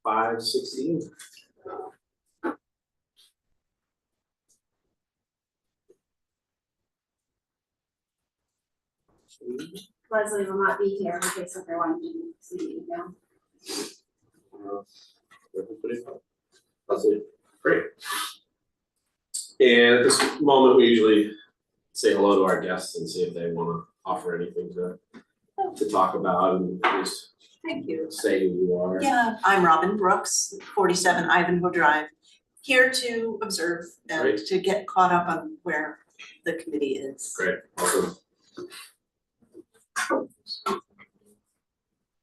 5:16. Leslie will not be here in case everyone didn't see the email. Leslie, great. And at this moment, we usually say hello to our guests and see if they want to offer anything to talk about and just Thank you. say who you are. Yeah, I'm Robin Brooks, 47 Ivanhoe Drive, here to observe and Great. to get caught up on where the committee is. Great, awesome.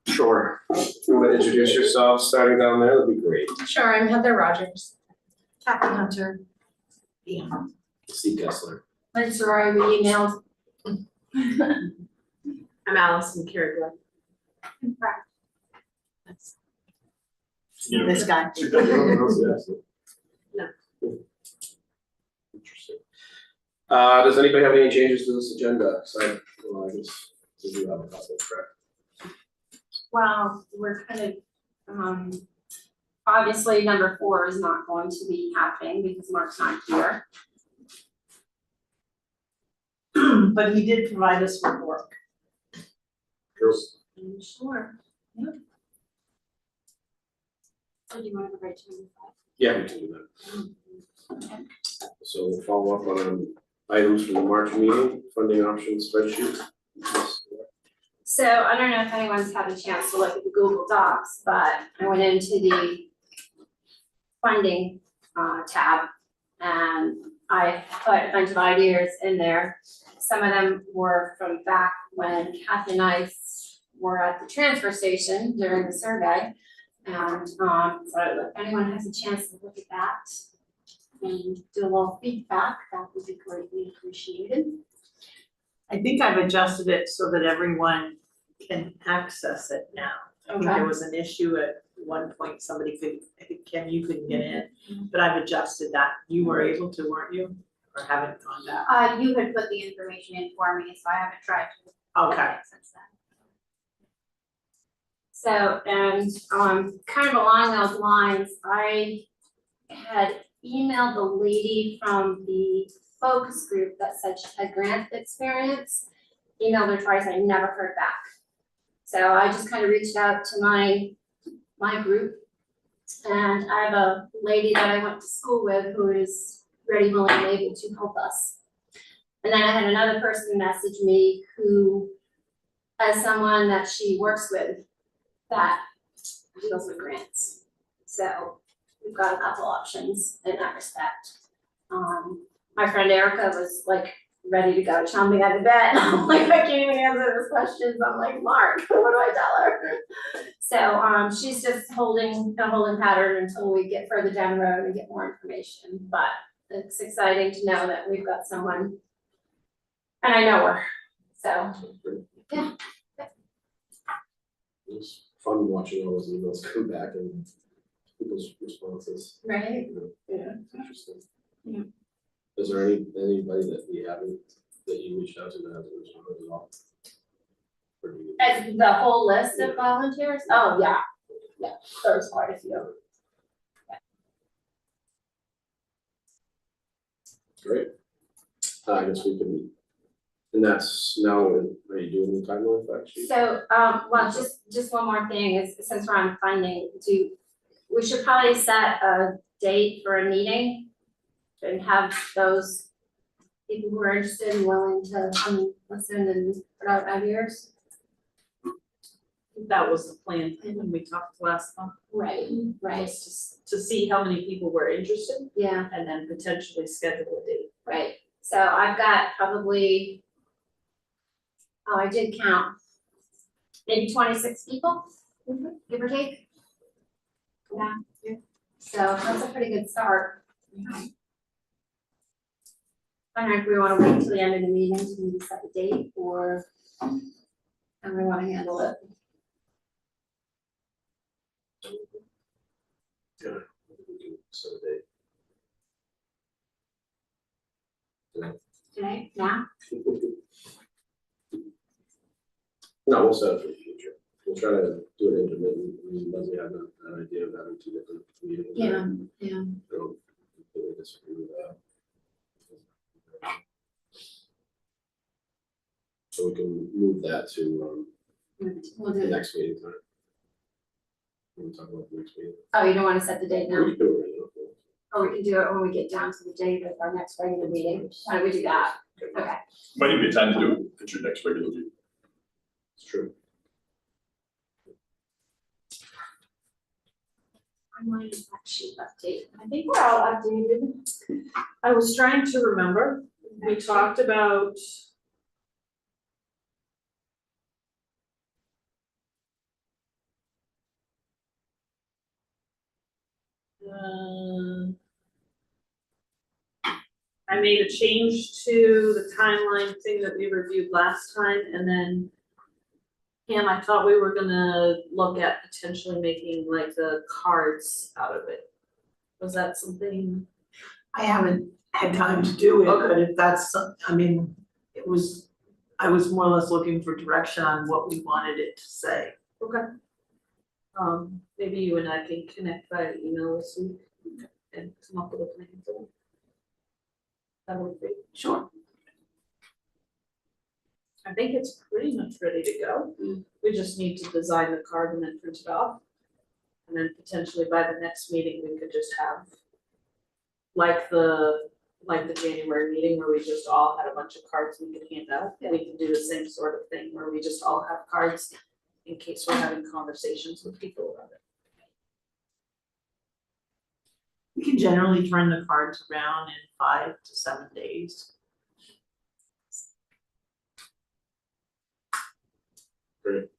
Sure. You want to introduce yourself, starting down there? That'd be great. Sure, I'm Heather Rogers. Kathy Hunter. Yeah. Steve Kessler. Lisa Roy, we emailed. I'm Allison Carrigan. This guy. No. Interesting. Does anybody have any changes to this agenda? So, well, I guess we do have a couple, correct? Well, we're kind of, obviously number 4 is not going to be happening because Mark's not here. But he did provide us with work. Sure. Yeah. So do you want to go right to number 5? Yeah, we can do that. So we'll follow up on items from the March meeting, funding options spreadsheet. So I don't know if anyone's had a chance to look at the Google Docs, but I went into the funding tab and I put a bunch of ideas in there. Some of them were from back when Kathy and I were at the transfer station during the survey. And so if anyone has a chance to look at that and do a little feedback, that would be greatly appreciated. I think I've adjusted it so that everyone can access it now. I think there was an issue at one point, somebody could, I think Kim, you couldn't get in, but I've adjusted that. You were able to, weren't you? Or haven't gone back? You had put the information in for me, so I haven't tried to. Okay. Since then. So, and kind of along those lines, I had emailed the lady from the focus group that said she had grant experience. Emailed her twice, I never heard back. So I just kind of reached out to my group. And I have a lady that I went to school with who is ready, willing, and able to help us. And then I had another person message me who has someone that she works with that deals with grants. So we've got a couple options in that respect. My friend Erica was like ready to go, chomping at the bit. I'm like, I can't even answer those questions. I'm like, Mark, what do I tell her? So she's just holding a holding pattern until we get further down the road and get more information. But it's exciting to know that we've got someone, and I know her. So yeah. It's fun watching all those emails come back and people's responses. Right. Yeah, it's interesting. Yeah. Is there anybody that we haven't, that you reached out to that hasn't responded at all? Or do you- As the whole list of volunteers? Oh, yeah. Yeah, there's quite a few. Great. I guess we can, and that's now, are you doing the timeline for that sheet? So, well, just one more thing is, since we're on funding, we should probably set a date for a meeting and have those people who are interested and willing to come listen and put out ideas. That was the plan when we talked last month. Right, right, Was just to see how many people were interested yeah, and then potentially schedule a date. right. So I've got probably, oh, I did count, maybe 26 people, give or take. Yeah, so that's a pretty good start. I don't know if we wanna wait until the end of the meeting to maybe set the date, or how we wanna handle it. Yeah, we can set a date. Today, now? No, we'll set it for the future. We'll try to do it intermittent, I mean, Leslie had that idea of having two different meetings. Yeah. I don't completely disagree with that. So we can move that to, We'll the do, next meeting time. We'll talk about the next meeting. oh, you don't wanna set the date now? We can do it right now. Or we can do it when we get down to the date of our next regular meeting, why don't we do that? Okay. Might even be time to do it at your next regular meeting. It's true. Timeline and fact sheet update, I think we're all updated. I was trying to remember, we talked about. I made a change to the timeline thing that we reviewed last time, and then Pam, I thought we were gonna look at potentially making like the cards out of it. Was that something? I haven't had time to do it, Okay. but if that's, I mean, I was more or less looking for direction on what we wanted it to say. Okay. Maybe you and I can connect by email this week and come up with a plan for it. That would be. Sure. I think it's pretty much ready to go. We just need to design the card and then print it off. And then potentially by the next meeting, we could just have like the January meeting where we just all had a bunch of cards we could hand out. We can do the same sort of thing where we just all have cards in case we're having conversations with people about it. We can generally turn the cards around in 5 to 7 days. Great.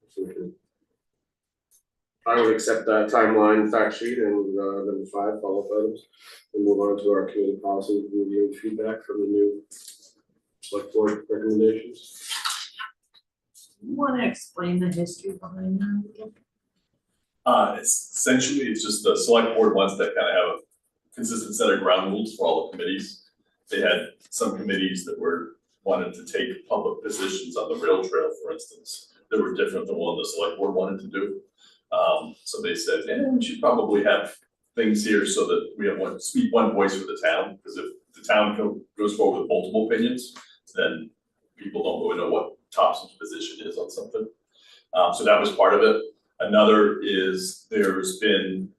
So we can- I would accept that timeline fact sheet and number 5 follow-up items. And move on to our committee policy review and feedback from the new select board recommendations. You wanna explain the history behind that again? It's essentially, it's just the select board wants to kind of have a consistent set of ground rules for all the committees. They had some committees that wanted to take public positions on the rail trail, for instance, that were different than what the select board wanted to do. So they said, we should probably have things here so that we have one voice for the town, because if the town goes forward with multiple opinions, then people don't really know what Topsham's position is on something. So that was part of it. Another is there's been,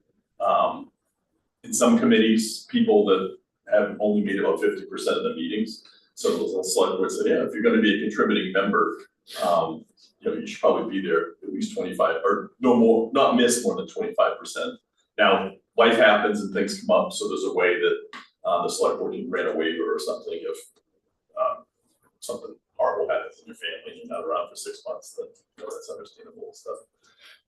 in some committees, people that have only made about 50% of the meetings. So the select board said, yeah, if you're gonna be a contributing member, you should probably be there at least 25, or no more, not miss more than 25%. Now, life happens and things come up, so there's a way that the select board can grant a waiver or something if something horrible happens in your family and you're not around for 6 months, then that's understandable and stuff.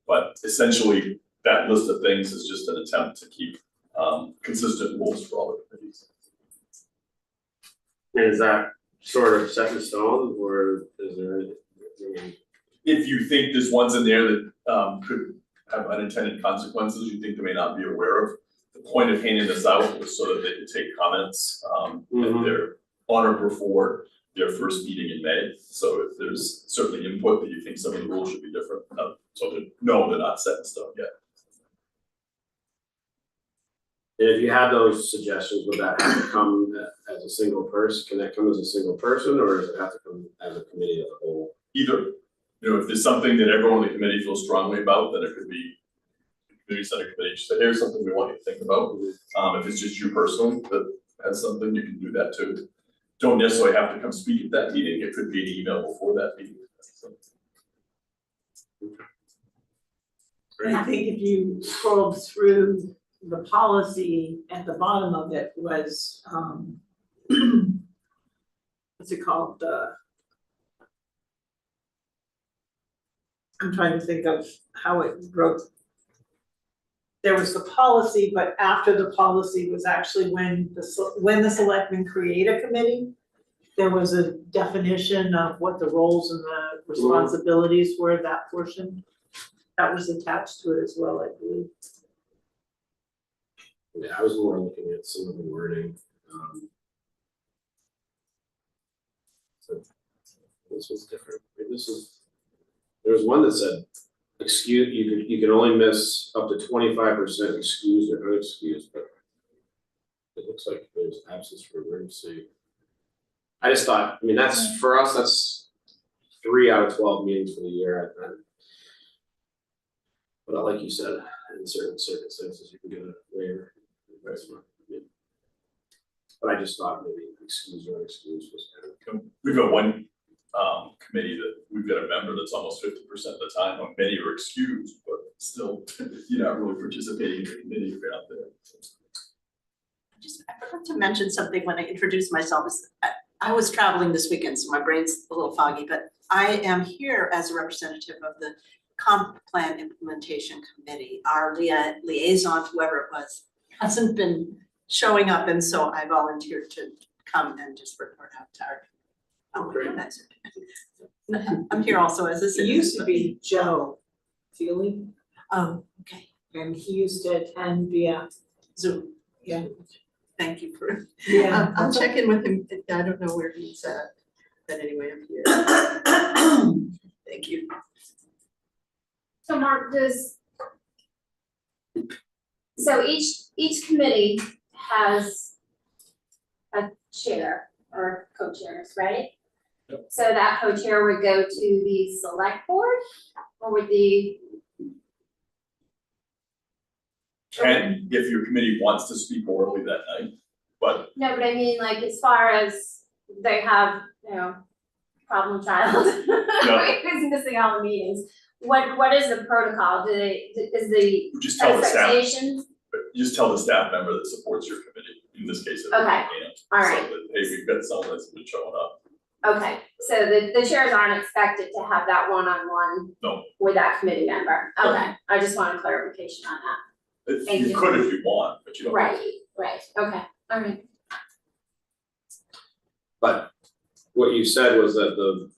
But essentially, that list of things is just an attempt to keep consistent rules for all the committees. And is that sort of set in stone, or is there, I mean, If you think there's ones in there that could have unintended consequences you think they may not be aware of, the point of handing this out was so that they could take comments at their on or before their first meeting in May. So if there's certainly input that you think some of the rules should be different, so no, they're not set in stone yet. and if you have those suggestions, would that have to come as a single person? Can that come as a single person, or does it have to come as a committee as a whole? Either, if there's something that everyone in the committee feels strongly about, then it could be committee center committee, say, here's something we want you to think about. If it's just you personally that has something, you can do that too. Don't necessarily have to come speak at that meeting, it could be an email before that meeting. And I think if you scrolled through the policy, at the bottom of it was, what's it called, I'm trying to think of how it wrote. There was the policy, but after the policy was actually when the selectmen create a committee, there was a definition of what the roles and the responsibilities were, that portion. That was attached to it as well, I believe. Yeah, I was more looking at some of the wording. So this was different. Maybe this is there was one that said, you can only miss up to 25% excused or unexcused, but it looks like there's absence for emergency. I just thought, I mean, that's, for us, that's 3 out of 12 meetings for the year. But like you said, in certain circumstances, you can get a waiver. But I just thought maybe excused or unexcused was kind of. We've got one committee that we've got a member that's almost 50% of the time, or many are excused, but still, you're not really participating in the committee if you're out there. I forgot to mention something when I introduced myself. I was traveling this weekend, so my brain's a little foggy, but I am here as a representative of the Comp Plan Implementation Committee. Our liaison, whoever it was, hasn't been showing up, and so I volunteered to come and just report out to our. Oh, Great. I'm here also as a It citizen. used to be Joe Feely, Oh, okay, and he used to attend via Zoom. Yeah. Thank you for, Yeah. I'll check in with him. I don't know where he's at, but anyway, I'm here. Thank you. So Mark, so each committee has a chair or co-chairs, right? Yep. So that co-chair would go to the select board, or would the, Can, if your committee wants to speak orally that night, but no, but I mean, like, as far as they have, problem child. Who's missing all the meetings, what is the protocol, is the just tell the staff, expectation? just tell the staff member that supports your committee, in this case, it would be Okay. Ann. Alright. So that, hey, we've got someone that's been showing up. Okay, so the chairs aren't expected to have that one-on-one No. with that committee member, No. okay, I just wanted clarification on that. Thank You you. could if you want, but you don't. Right, okay, alright. But what you said was that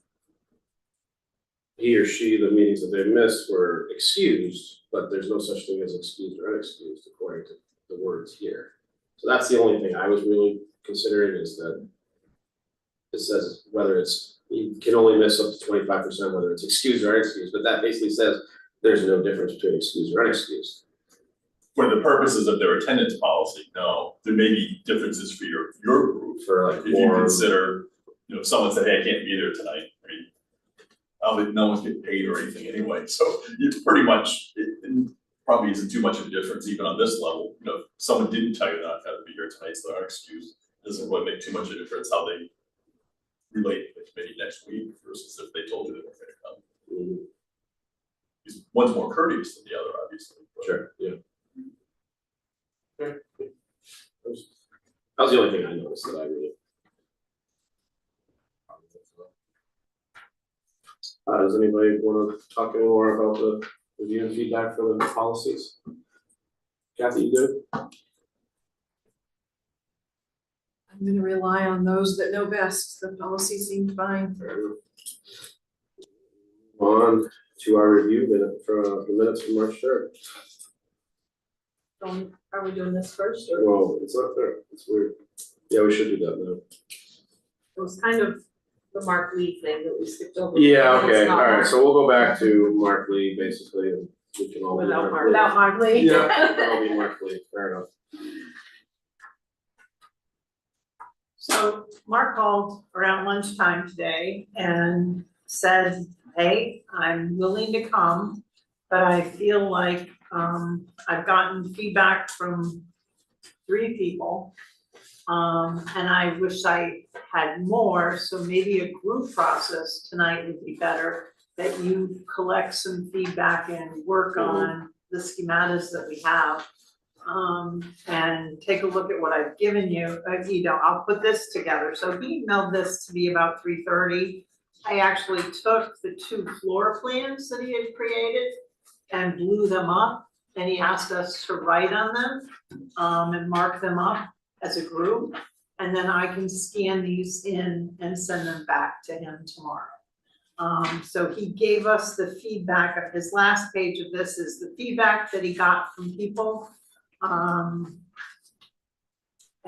he or she, the meetings that they missed were excused, but there's no such thing as excused or unexcused according to the words here. So that's the only thing I was really considering, is that it says whether it's, you can only miss up to 25%, whether it's excused or unexcused, but that basically says there's no difference between excused or unexcused. For the purposes of their attendance policy, no, there may be differences for your group. For like If you more, consider, if someone said, hey, I can't be there tonight, I mean, no one's getting paid or anything anyway, so you pretty much, it probably isn't too much of a difference even on this level. If someone didn't tell you not to be here tonight, so they are excused, it doesn't really make too much of a difference how they relate to the committee next week versus if they told you they were gonna come. Because one's more courteous than the other, obviously. but- sure, yeah. Okay. That was the only thing I noticed that I really. Does anybody wanna talk any more about the review and feedback for the policies? Kathy, you good? I'm gonna rely on those that know best, the policy seemed fine. On to our review minute for the minutes from March 3rd. Are we doing this first, or? Well, it's not there, it's weird. Yeah, we should do that now. It was kind of the Mark Lee thing that we skipped over. Yeah, It's okay, not alright, Mark. so we'll go back to Mark Lee basically, and we can all. be Without Mark. Lee. Without Mark Lee. Yeah, that'll be Mark Lee, fair enough. So Mark called around lunchtime today and said, hey, I'm willing to come, but I feel like I've gotten feedback from 3 people. And I wish I had more, so maybe a group process tonight would be better, that you collect some feedback and work on the schematas that we have. And take a look at what I've given you, I'll put this together. So he emailed this to me about 3:30. I actually took the 2 floor plans that he had created and blew them up, and he asked us to write on them, and mark them up as a group. And then I can scan these in and send them back to him tomorrow. So he gave us the feedback. Of his last page of this is the feedback that he got from people.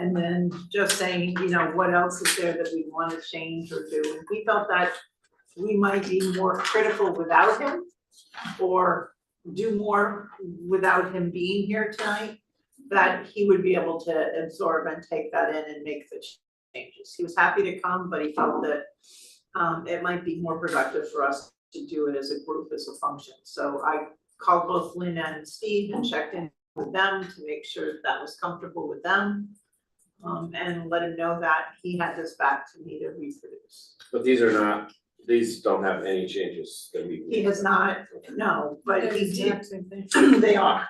And then just saying, what else is there that we want to change or do, and we felt that we might be more critical without him, or do more without him being here tonight, that he would be able to absorb and take that in and make the changes. He was happy to come, but he felt that it might be more productive for us to do it as a group, as a function. So I called both Lynn and Steve and checked in with them to make sure that was comfortable with them. And let him know that he had this back to me to reproduce. But these don't have any changes that we. He has not, no, but They're he the did, exact same thing. they are.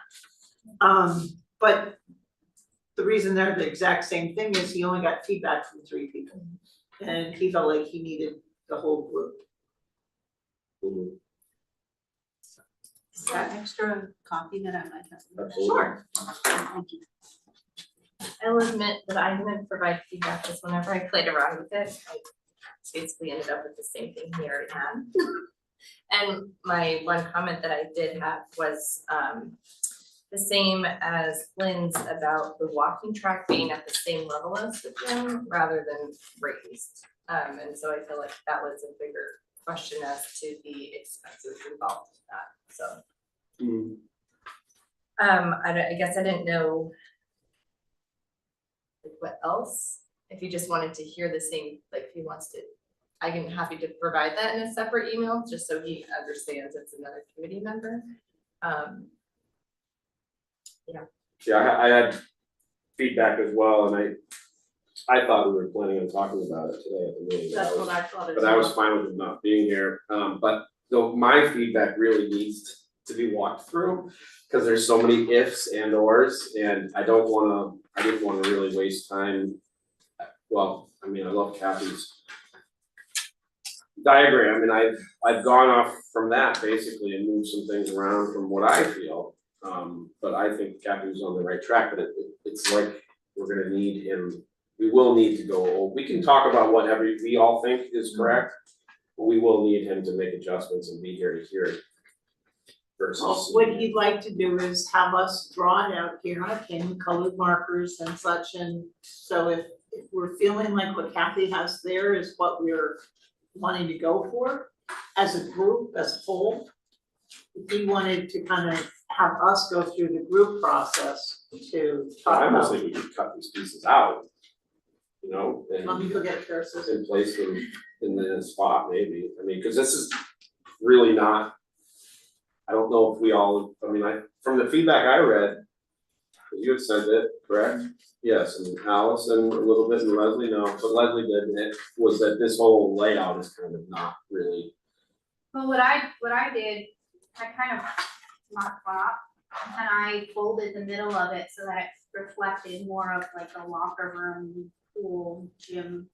But the reason they're the exact same thing is he only got feedback from 3 people. And he felt like he needed the whole group. Mhm. Is that extra copy that I might have? Absolutely. Sure. Thank you. I will admit that I didn't provide feedback, because whenever I played around with it, I basically ended up with the same thing he already had. And my one comment that I did have was the same as Lynn's about the walking track being at the same level as the gym rather than raised. And so I feel like that was a bigger question as to the expenses involved with that, so. Mhm. I guess I didn't know like what else, if you just wanted to hear the same, like if he wants to, I can happy to provide that in a separate email, just so he understands it's another committee member. Yeah, I had feedback as well, and I thought we were planning on talking about it today at the meeting. That's what I thought as But I was fine with him not being here, but though my feedback really needs to be walked through, cause there's so many ifs and ors, and I didn't wanna really waste time. Well, I mean, I love Kathy's diagram, and I've gone off from that basically and moved some things around from what I feel. But I think Kathy was on the right track, but it's like we're gonna need him, we will need to go, we can talk about whatever we all think is correct, but we will need him to make adjustments and be here to hear it. Versus. What he'd like to do is have us draw it out here on a pin, colored markers and such, and so if we're feeling like what Kathy has there is what we're wanting to go for as a group, as a whole, if we wanted to kind of have us go through the group process to talk I almost about. think we could cut these pieces out, you know, Let me and go get a pair of scissors. and place them in the spot maybe, I mean, cause this is really not. I don't know if we all, I mean, from the feedback I read, you had sent it, correct? Yes, and Alice and a little bit, and Leslie, no, but Leslie did, and it was that this whole layout is kind of not really. Well, what I did, I kind of marked one up and I folded the middle of it so that it reflected more of like a locker room, pool, gym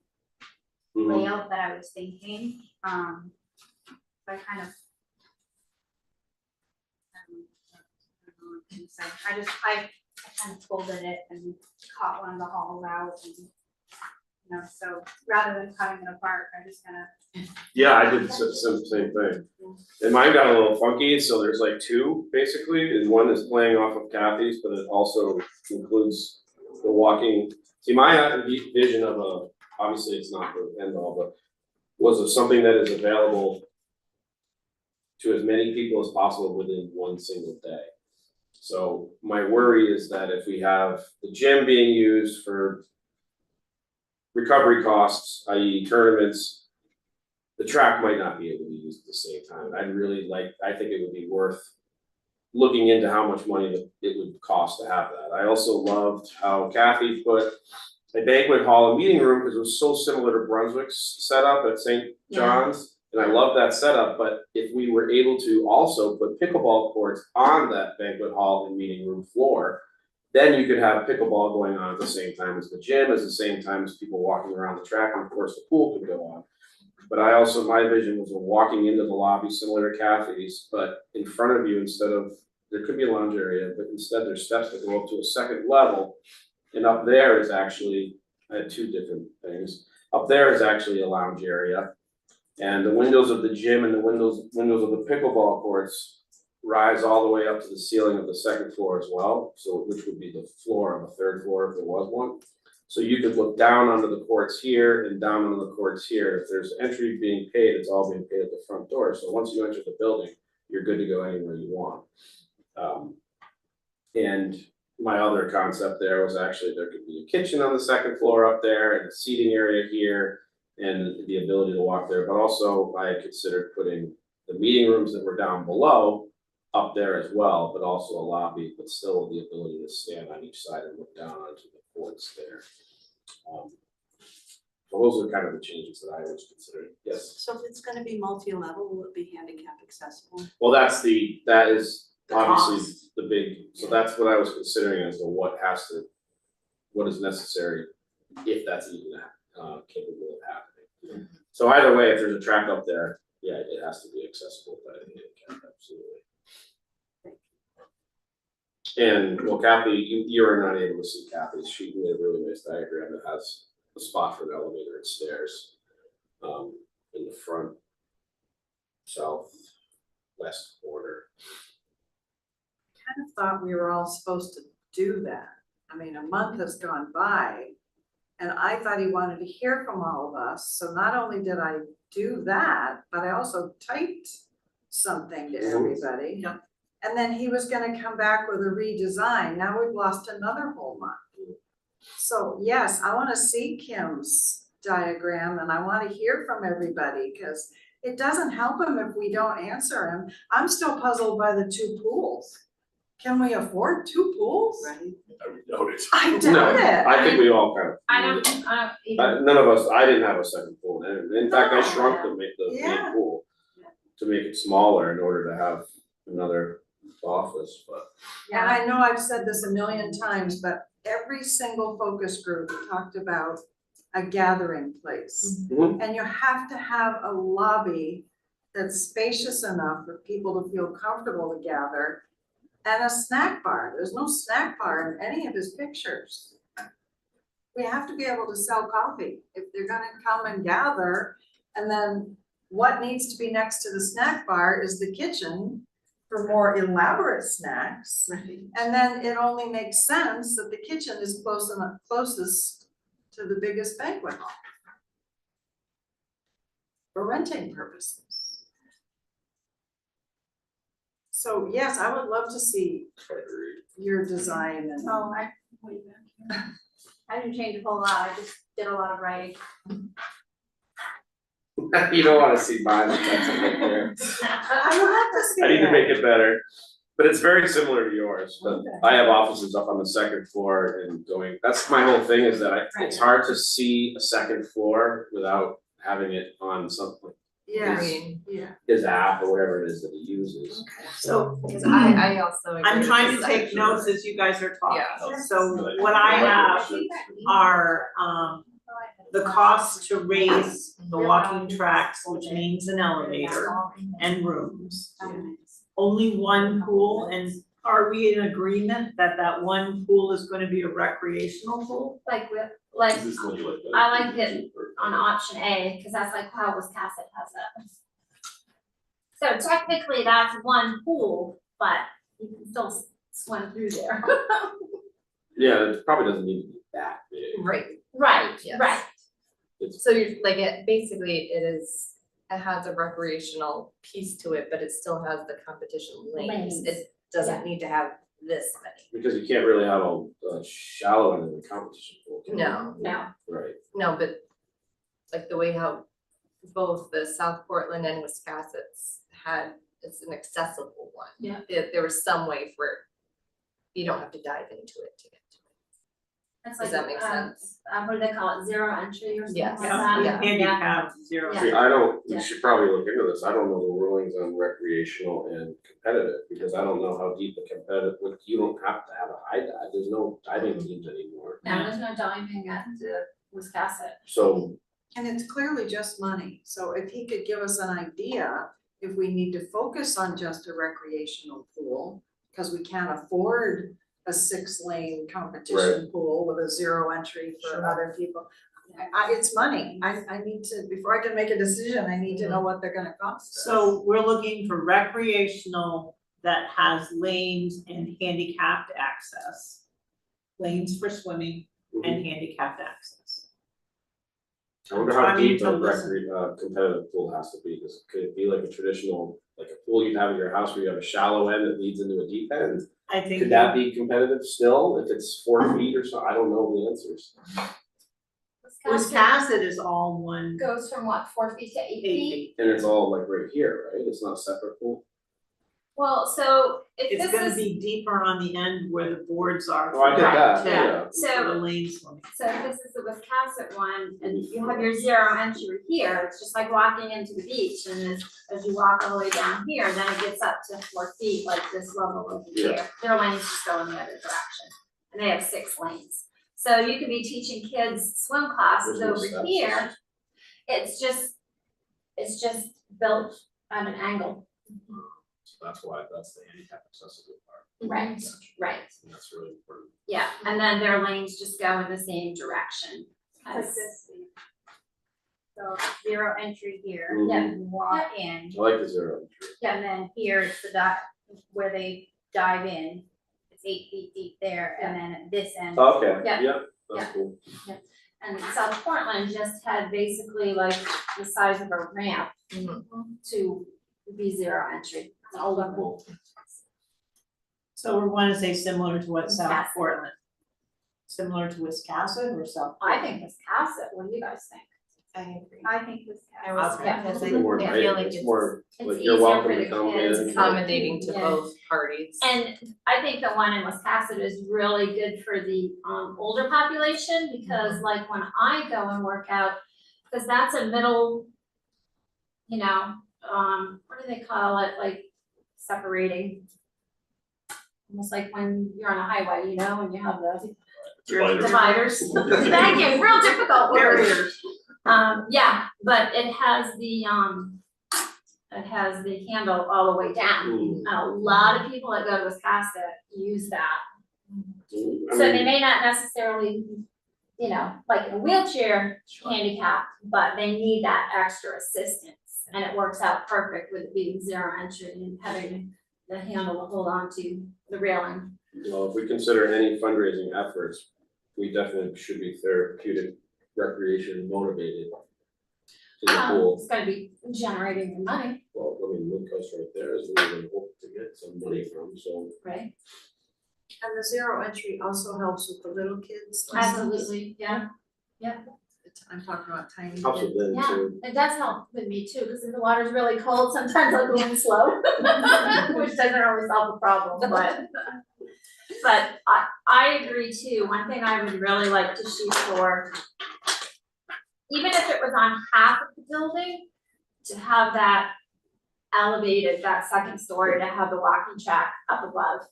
layout that I was thinking. So I kind of. I kind of folded it and caught one of the halls out and, you know, so rather than cutting it apart, I just kind of. Yeah, I did the same thing. And mine got a little funky, so there's like 2 basically, and one is playing off of Kathy's, but it also includes the walking. See, my vision of obviously it's not the end all, but was of something that is available to as many people as possible within one single day. So my worry is that if we have the gym being used for recovery costs, i.e. tournaments, the track might not be able to be used at the same time. I think it would be worth looking into how much money it would cost to have that. I also loved how Kathy put a banquet hall and meeting room, because it was so similar to Brunswick's setup at St. John's. And I love that setup, but if we were able to also put pickleball courts on that banquet hall and meeting room floor, then you could have pickleball going on at the same time as the gym, at the same time as people walking around the track, and of course the pool could go on. But my vision was walking into the lobby similar to Kathy's, but in front of you, there could be a lounge area, but instead there's steps that go up to a second level. And up there is actually, I had 2 different things. Up there is actually a lounge area. And the windows of the gym and the windows of the pickleball courts rise all the way up to the ceiling of the second floor as well. So which would be the floor of the 3rd floor if there was one. So you could look down onto the courts here and down onto the courts here. If there's entry being paid, it's all being paid at the front door. So once you enter the building, you're good to go anywhere you want. And my other concept there was actually there could be a kitchen on the second floor up there and a seating area here and the ability to walk there. But also I considered putting the meeting rooms that were down below up there as well, but also a lobby, but still the ability to stand on each side and look down onto the courts there. So those are kind of the changes that I was considering. Yes. So if it's gonna be multi-level, will it be handicap accessible? Well, that is The obviously cost. the big, so that's what I was considering as to what is necessary, if that's even capable of happening. So either way, if there's a track up there, yeah, it has to be accessible by the handicap, absolutely. And well, Kathy, you're not able to see Kathy's, she made a really nice diagram that has a spot for an elevator and stairs in the front southwest corner. Kind of thought we were all supposed to do that. I mean, a month has gone by and I thought he wanted to hear from all of us. So not only did I do that, but I also typed something to everybody. Yeah. And then he was gonna come back with a redesign. Now we've lost another whole month. So yes, I wanna see Kim's diagram and I wanna hear from everybody because it doesn't help him if we don't answer him. I'm still puzzled by the 2 pools. Can we afford 2 pools? Right. I would note it. I doubt it. I think we all kind of. I don't even, None of us, I didn't have a second pool, and in fact, I No. shrunk the main Yeah. pool to make it smaller in order to have another office, but. And I know I've said this a million times, but every single focus group talked about a gathering place. Mhm. And you have to have a lobby that's spacious enough for people to feel comfortable to gather. And a snack bar, there's no snack bar in any of his pictures. We have to be able to sell coffee if they're gonna come and gather. And then what needs to be next to the snack bar is the kitchen for more elaborate snacks. Right. And then it only makes sense that the kitchen is closest to the biggest banquet hall. For renting purposes. So yes, I would love to see your design and. Oh, I didn't change a whole lot, I just did a lot of writing. You don't wanna see mine, but that's a bit there. I would love to see I need to that. make it better, but it's very similar to yours, but Okay. I have offices up on the second floor and that's my whole thing is that it's hard to see a second floor without having it on something, Yeah, Green. yeah. his app or whatever it is that he uses. So Because I also agree I'm with trying this to take section. notes as you guys are talking. Yeah. So what I have are the cost to raise the walking tracks, which means an elevator and rooms. Only one pool, and are we in agreement that that one pool is gonna be a recreational pool? like, Is this what you like? I like it on option A, cause that's like how Wiscasset has it. So technically that's one pool, but you can still swim through there. Yeah, it probably doesn't need to be that big. Right, Right, Yes. right. so you're like, basically it has a recreational piece to it, but it still has the competition lanes. Lanes. It doesn't need to have this many. Because you can't really have a shallow end of the competition pool. can you? No, No, Right, no, but like the way how both the South Portland and Wiscasset's it's an accessible one. Yeah. There was some way for, you don't have to dive into it to get to it. it's Does like, that make sense? what do they call it, zero entry or something Yes. like that? Yeah. Handicap zero. Yeah. see, I don't, Yeah. we should probably look into this, I don't know the rulings on recreational and competitive, because I don't know how deep the competitive, you don't have to have a high dive, there's no diving teams anymore. No, there's no diving at Wiscasset. So, And it's clearly just money, so if he could give us an idea, if we need to focus on just a recreational pool, because we can't afford a 6-lane competition pool with a 0 entry for other people. It's money, I need to, before I can make a decision, I need to know what they're gonna cost us. So we're looking for recreational that has lanes and handicapped access. Lanes for swimming, and handicapped access. I wonder how I'm trying deep to a listen. competitive pool has to be, because could it be like a traditional, like a pool you'd have at your house where you have a shallow end that leads into a deep end? I think. Could that be competitive still, if it's 4 feet or so? I don't know the answers. Wiscasset is all one, Goes from what, 4 feet to 8 8 feet? feet. And it's all like right here, right? It's not a separate pool? Well, so if It's this gonna is, be deeper on the end where the boards are. Oh, I get that, for yeah. So- the lane swimming. so if this is the Wiscasset one, and you have your zero entry here, it's just like walking into the beach, and as you walk all the way down here, then it gets up to 4 feet, like this level over here. Their lanes just go in the other direction, and they have 6 lanes. So you could be teaching kids swim classes There's no over steps. here, it's just built at an angle. So that's why, that's the handicap accessible part. Right, right, And that's really important. yeah, and then their lanes just go in the same direction Like as, this. So 0 entry here, Mhm. then you walk in, I like the zero entry. and then here is the where they dive in. It's 8 feet deep there, and then at this end. Okay, Yeah. yeah, that's cool. and South Portland just had basically like the size of a ramp to be zero entry, it's an older pool. So we wanna say similar to what South Wiscasset. Portland? Similar to Wiscasset or South? I think Wiscasset, what do you guys think? I agree. I think this. I was, Okay. because It's more I feel inviting, like it's it's more, It's like you're easier welcome for to the come kids. in. accommodating to Yeah. both parties. And I think the one in Wiscasset is really good for the older population, because like when I go and work out, because that's a middle, you know, what do they call it, like separating? Almost like when you're on a highway, you know, and you have the Dividers. dividers. Thank you, real difficult word. Barriers. Yeah, but it has the handle all the way down. Mm. And a lot of people that go to Wiscasset use that. I So they mean, may not necessarily, you know, like in a wheelchair handicap, but they need that extra assistance. And it works out perfect with it being zero entry and having the handle to hold on to the railing. well, if we consider any fundraising efforts, we definitely should be therapeutic, recreation motivated to the pool. It's gonna be generating the money, Well, I mean, Midcoast right there is where we're gonna hope to get some money from, so. right? And the zero entry also helps with the little kids lessons. Absolutely, yeah. I'm talking about tiny Helps kids. with them Yeah, too. it does help with me too, because if the water's really cold, sometimes I'll go in slow, which doesn't really solve the problem, but I agree too. One thing I would really like to shoot for, even if it was on half of the building, to have that elevated, that second story, to have the walking track up above.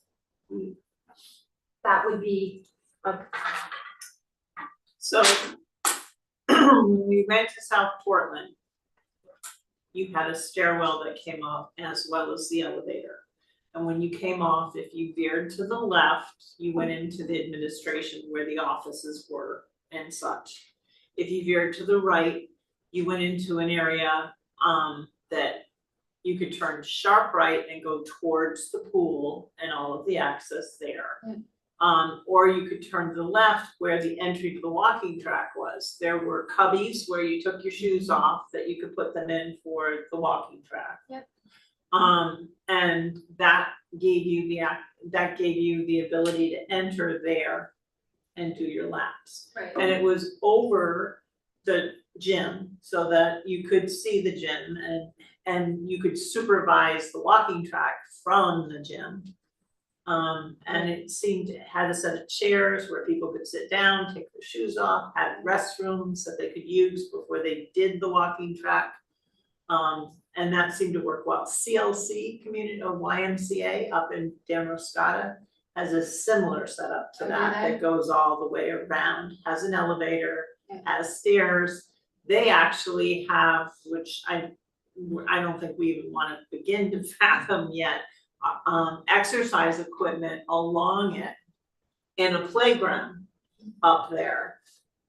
That would be So when we went to South Portland, you had a stairwell that came up as well as the elevator. And when you came off, if you veered to the left, you went into the administration where the offices were and such. If you veered to the right, you went into an area that you could turn sharp right and go towards the pool and all of the access there. Or you could turn to the left where the entry to the walking track was. There were cubbies where you took your shoes off that you could put them in for the walking track. Yep. And that gave you the ability to enter there and do your laps. right. And it was over the gym so that you could see the gym and you could supervise the walking track from the gym. And it seemed it had a set of chairs where people could sit down, take their shoes off, had restrooms that they could use before they did the walking track. And that seemed to work well. CLC community or YMCA up in Damaroscotta has a similar setup to Oh, do that, they? that goes all the way around, has an elevator, Yeah. has stairs. They actually have, which I don't think we even wanna begin to fathom yet, exercise equipment along it in a playground up there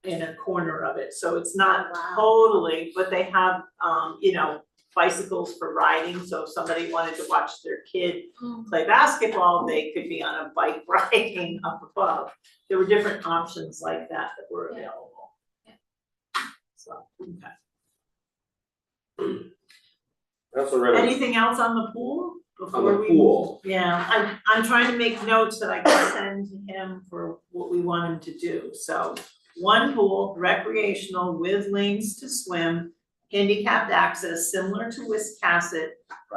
in a corner of it. So it's not Wow. totally, but they have, bicycles for riding, so if somebody wanted to watch their kid play basketball, they could be on a bike riding up above. There were different options like that were Yeah. available. So, okay. I also read Anything else on the pool on before the we? pool, Yeah, I'm trying to make notes that I can send to him for what we want him to do, so. One pool, recreational with lanes to swim, handicapped access similar to Wiscasset,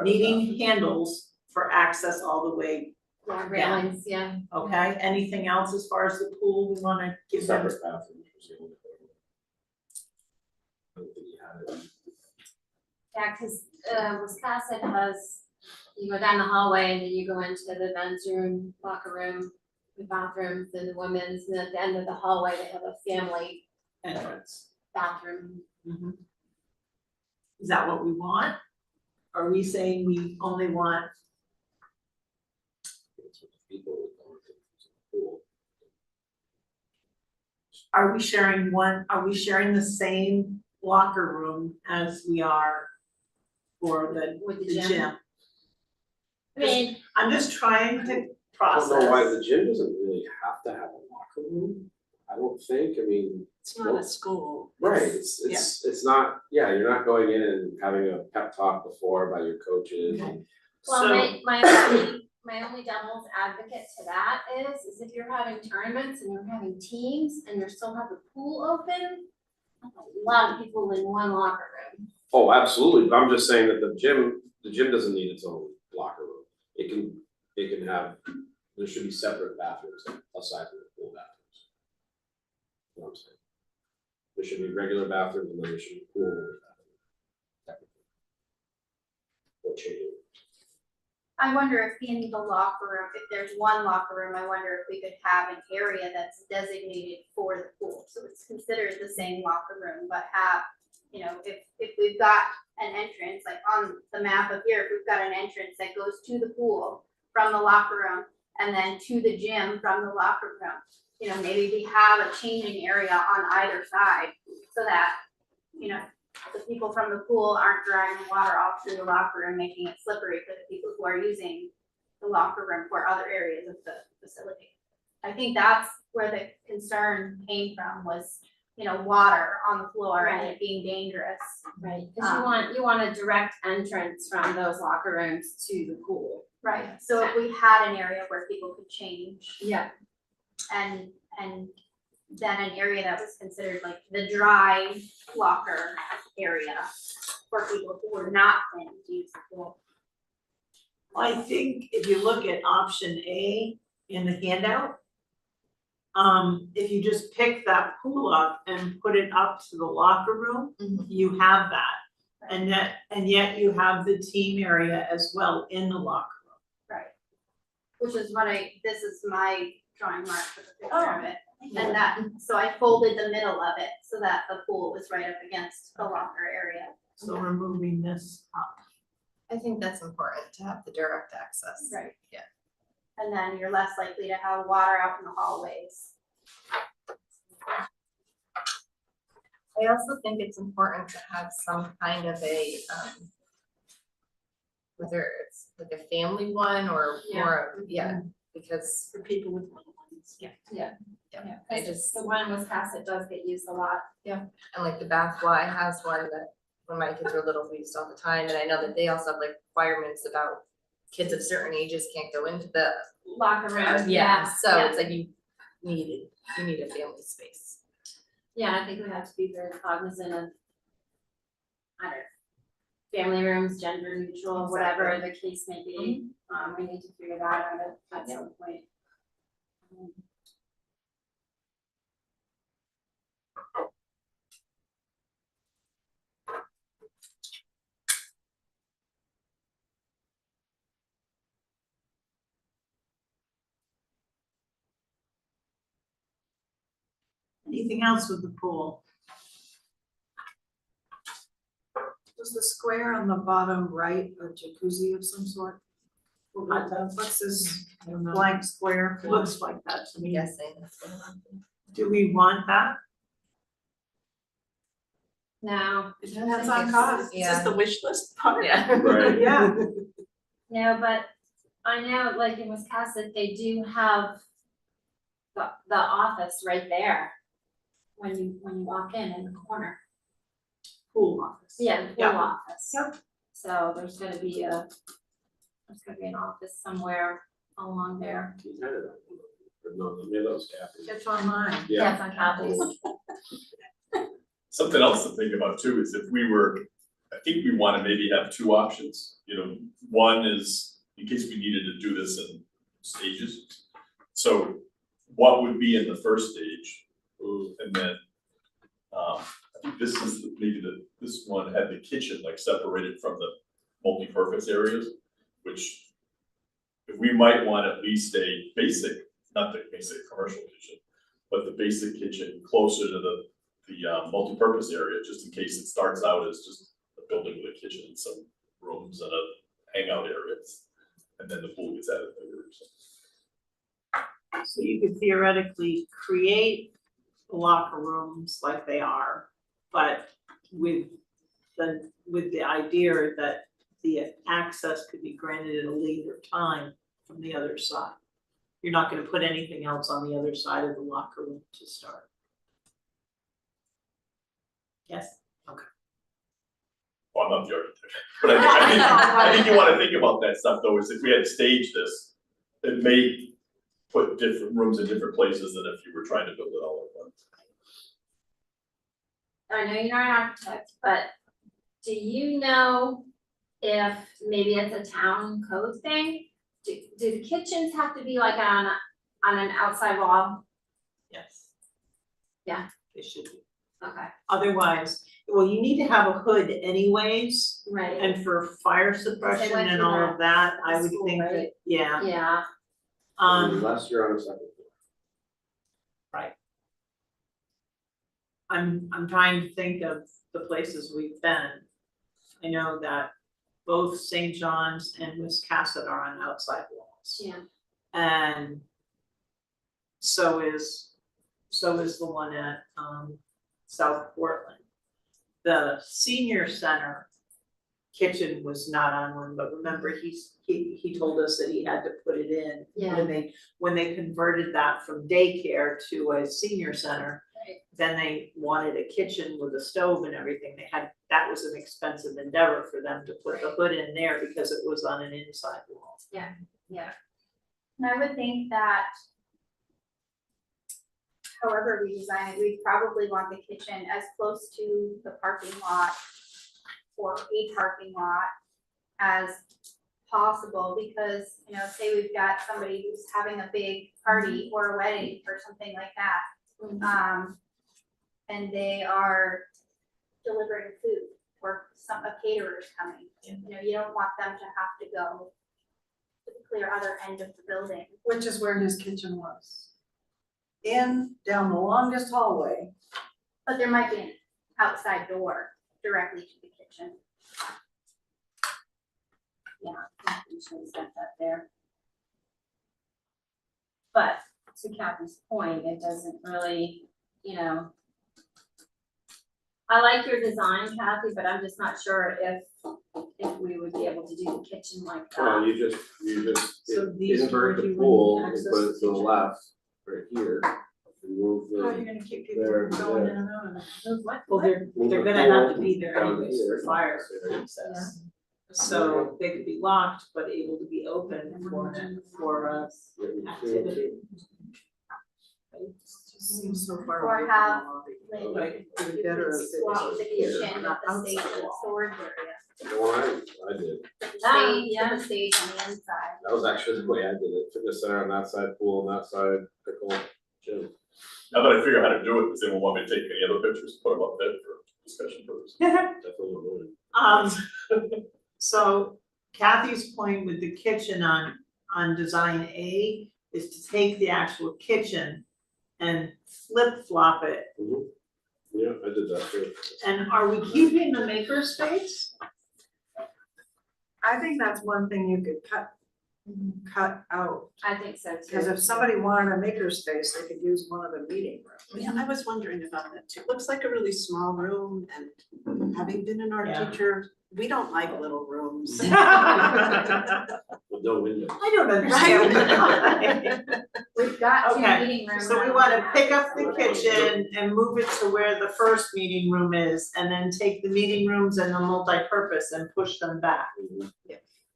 needing handles for access all the way, Yeah, railings, yeah. okay? Anything else as far as the pool we wanna give them? separate bathrooms. I don't think you had it. Yeah, cause Wisconsin has, you go down the hallway and then you go into the men's room, locker room, the bathrooms and the women's, and at the end of the hallway, they have a family Entrance. bathroom. Is that what we want? Are we saying we only want, It's what the people would go into the pool. are we sharing the same locker room as we are for With the the gym. gym? I mean, I'm just trying to I process. don't know why the gym doesn't really have to have a locker room, I don't think, I mean, It's not a school. right, it's not, yeah, you're not going in and having a pep talk before by your coaches and. well, So- my only devil's advocate to that is if you're having tournaments and you're having teams and you still have the pool open, that's a lot of people in one locker room. Oh, absolutely, but I'm just saying that the gym doesn't need its own locker room. It can have, there should be separate bathrooms aside from the pool bathrooms. You know what I'm saying? There should be regular bathrooms and then there should be pool bathrooms. Technically. Or changing. I wonder if in the locker room, if there's one locker room, I wonder if we could have an area that's designated for the pool. So it's considered the same locker room, but have, you know, if we've got an entrance, like on the map of here, if we've got an entrance that goes to the pool from the locker room and then to the gym from the locker room, you know, maybe we have a changing area on either side so that, you know, the people from the pool aren't driving water all through the locker room, making it slippery for the people who are using the locker room for other areas of the facility. I think that's where the concern came from was, you know, water on the floor and it being dangerous. Right, cause you want a direct entrance from those locker rooms to the pool. Right, so if we had an area where people could change Yeah. and then an area that was considered like the dry locker area for people who were not planning to use the pool. I think if you look at option A in the handout, if you just pick that pool up and put it up to the locker room, you have that. And yet you have the team area as well in the locker room. Right. Which is what this is my drawing mark for the picture of it. And that, so I folded the middle of it so that the pool was right up against the locker area. So we're moving this up. I think that's important to have the direct access. Right. Yeah. And then you're less likely to have water out in the hallways. I also think it's important to have some kind of a, whether it's like a family one or more, because For people with little ones. I just, The one in Wisconsin does get used a lot. and like the Bath Y has one that when my kids were little, we used all the time, and I know that they also have like requirements about kids of certain ages can't go into the, Locker room, so it's like you need a family space. Yeah, I think we have to be very cognizant of, I don't know, family rooms, gender neutral, whatever the case may be. We need to figure that out at some point. Anything else with the pool? Does the square on the bottom right a jacuzzi of some sort? Hot tub? What's this I don't know. blank square for? Looks like that to I'm me. guessing that's what I'm. Do we want that? No, It depends on cost. Is this the wish list part? Yeah. Right. Yeah. no, but I know like in Wisconsin, they do have the office right there when you walk in the corner. Pool office. Yeah, the pool Yeah. office. Yep. So there's gonna be an office somewhere along there. You had it on, or no, maybe that was Kathy. It's online. Yeah. It's on Kathy's. Something else to think about too is if we were, I think we wanna maybe have two options, you know, one is in case we needed to do this in stages. So what would be in the first stage? And then, I think this is this one had the kitchen like separated from the multi-purpose areas, which if we might want at least a basic, not the basic commercial kitchen, but the basic kitchen closer to the multi-purpose area, just in case it starts out as just a building with a kitchen and some rooms and a hangout areas, and then the pool gets added later. So you could theoretically create locker rooms like they are, but with the idea that the access could be granted at a later time from the other side. You're not gonna put anything else on the other side of the locker room to start. Yes, Well, I'm not the architect, but I think you wanna think about that stuff though, is if we had to stage this, it may put different rooms in different places than if you were trying to build it all at once. I know you're not an architect, but do you know if maybe it's a town code thing? Do the kitchens have to be like on an outside wall? yes. Yeah. They should be. Okay. Otherwise, well, you need to have a hood anyways, Right. and for fire suppression went and through all of that, I would school, think that, right? yeah. Yeah, Unless you're on a second floor. I'm trying to think of the places we've been. I know that both St. John's and Wiscasset are on outside walls. yeah. And so is the one at South Portland. The senior center kitchen was not on one, but remember he told us that he had to put it in Yeah. when they converted that from daycare to a senior center. Right. Then they wanted a kitchen with a stove and everything. That was an expensive endeavor for them to put the hood in there because it was on an inside wall. Yeah. And I would think that however we design it, we probably want the kitchen as close to the parking lot or a parking lot as possible, because, you know, say we've got somebody who's having a big party or a wedding or something like that. And they are delivering food or a caterer's coming, you know, you don't want them to have to go to the clear other end of the building. Which is where his kitchen was. Down the longest hallway. But there might be an outside door directly to the kitchen. Yeah, I think we should have set that there. But to Kathy's point, it doesn't really, you know. I like your design, Kathy, but I'm just not sure if we would be able to do the kitchen like Well, that. you just So these invert doors the you pool, wouldn't and access put the it to the kitchen. left, right here, remove How are the. you gonna keep people There, from going there. in and out of there? Well, they're move the gonna have to pool be there down anyways here. for fire access. So they could be locked, but able to be open for activity. It just seems so far Or away from have the lobby. Like, Like, you it'd be better could if it swap was the here, kitchen not with the stage outside and wall. storage area. The one I did, Put the Oh, stage, yeah. put the stage on the inside. that was actually the way I did it, fitness center on that side, pool on that side, pickle, gym. Now that I figure out how to do it, because they won't want me to take any other pictures, put them up there for discussion purposes. Definitely not doing So Kathy's point with the kitchen on design A is to take the actual kitchen and flip flop it. it. Yeah, I did that too. And are we keeping the maker space? I think that's one thing you could cut cut out. I think so too. Because if somebody wanted a makerspace, they could use one of the meeting rooms. Yeah, I was wondering about that too. Looks like a really small room and having been an art Yeah. teacher, we don't like little rooms. With no window. I don't understand why. We've got two Okay, meeting rooms. So we wanna pick up the kitchen and move it to where the first meeting room is, and then take the meeting rooms and the multi-purpose and push them back.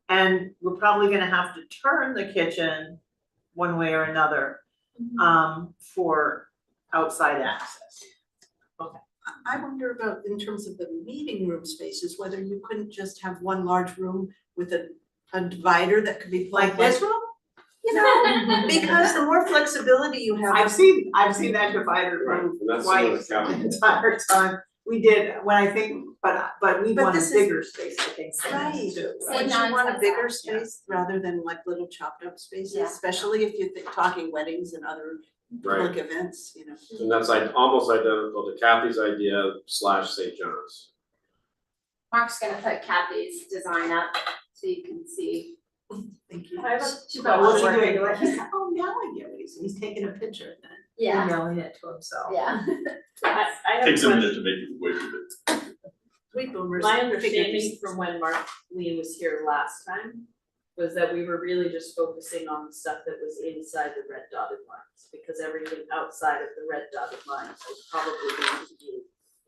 And we're probably gonna have to turn the kitchen one way or another, for outside access. I wonder about in terms of the meeting room spaces, whether you couldn't just have one large room with a divider that could be plugged Like this room? You know, because the more flexibility you have. I've seen that divider Right, room and that's some of twice the the entire time. We did, when I think, but we But want a this is- bigger space, I think, Right. too. St. Don't you John's want a has bigger that, space rather than like little chopped up spaces, Yeah. especially if you're talking weddings and other Right, public events, you know. and that's like almost identical to Kathy's idea / St. John's. Mark's gonna put Kathy's design up so you can see. Thank you. I have a She But put what's he work doing? into it. He's, oh, now I get what he's taking a picture and then Yeah, emailing it to himself. yeah. I have Takes a question. minute to make it away from it. We boomers My figured understanding this- from when Mark Lee was here last time was that we were really just focusing on the stuff that was inside the red dotted lines, because everything outside of the red dotted lines was probably going to be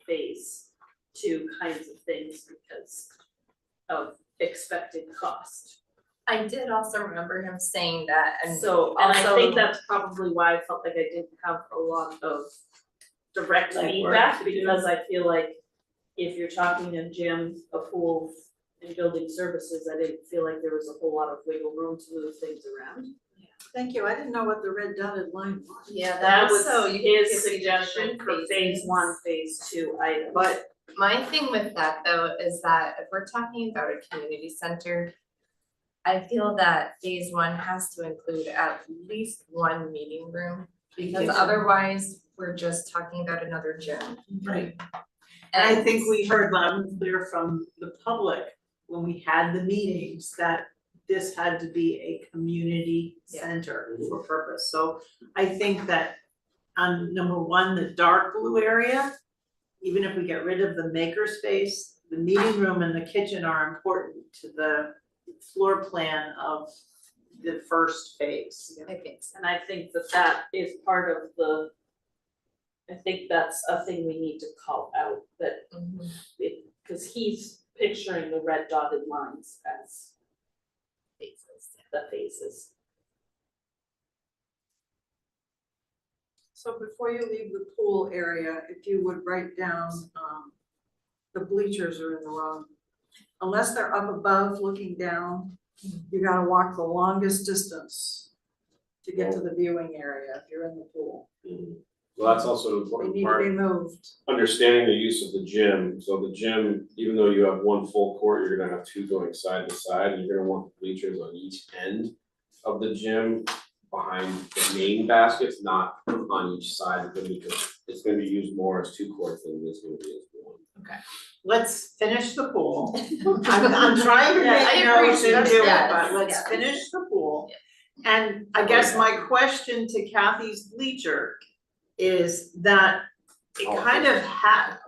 phase two kinds of things because of expected cost. I did also remember him saying that, and So, and I also- think that's probably why I felt like I didn't have a lot of direct Like feedback, work to do. because I feel like if you're talking a gym, a pool, and building services, I didn't feel like there was a whole lot of wiggle room to move things around. Thank you, I didn't know what the red dotted line was. yeah, That was so you can his give suggestion different for phase phases. one, phase two items. But My thing with that though is that if we're talking about a community center, I feel that phase one has to include at least one meeting room, because Kitchen. otherwise we're just talking about another gym. Right. And I think we heard loud and clear from the public when we had the meetings that this had to be a community Yeah. center for purpose. So I think that on number one, the dark blue area, even if we get rid of the makerspace, the meeting room and the kitchen are important to the floor plan of the first phase. I think so. And I think that that is part of the, I think that's a thing we need to call out, that Mhm. cause he's picturing the red dotted lines as Phases. the phases. So before you leave the pool area, if you would write down, the bleachers are in the wrong. Unless they're up above looking down, you gotta walk the longest distance to get to the viewing area if you're in the pool. Well, that's also an They important need to part, be moved. understanding the use of the gym. So the gym, even though you have one full court, you're gonna have two going side to side, and you're gonna want the bleachers on each end of the gym behind the main baskets, not on each side of them, because it's gonna be used more as two courts than it is gonna be as one. Let's finish the pool. I'm trying to Yeah, I make notes appreciate and it. do it, Yes, but let's yes. finish the pool. And I guess my question to Kathy's bleacher is that it kind of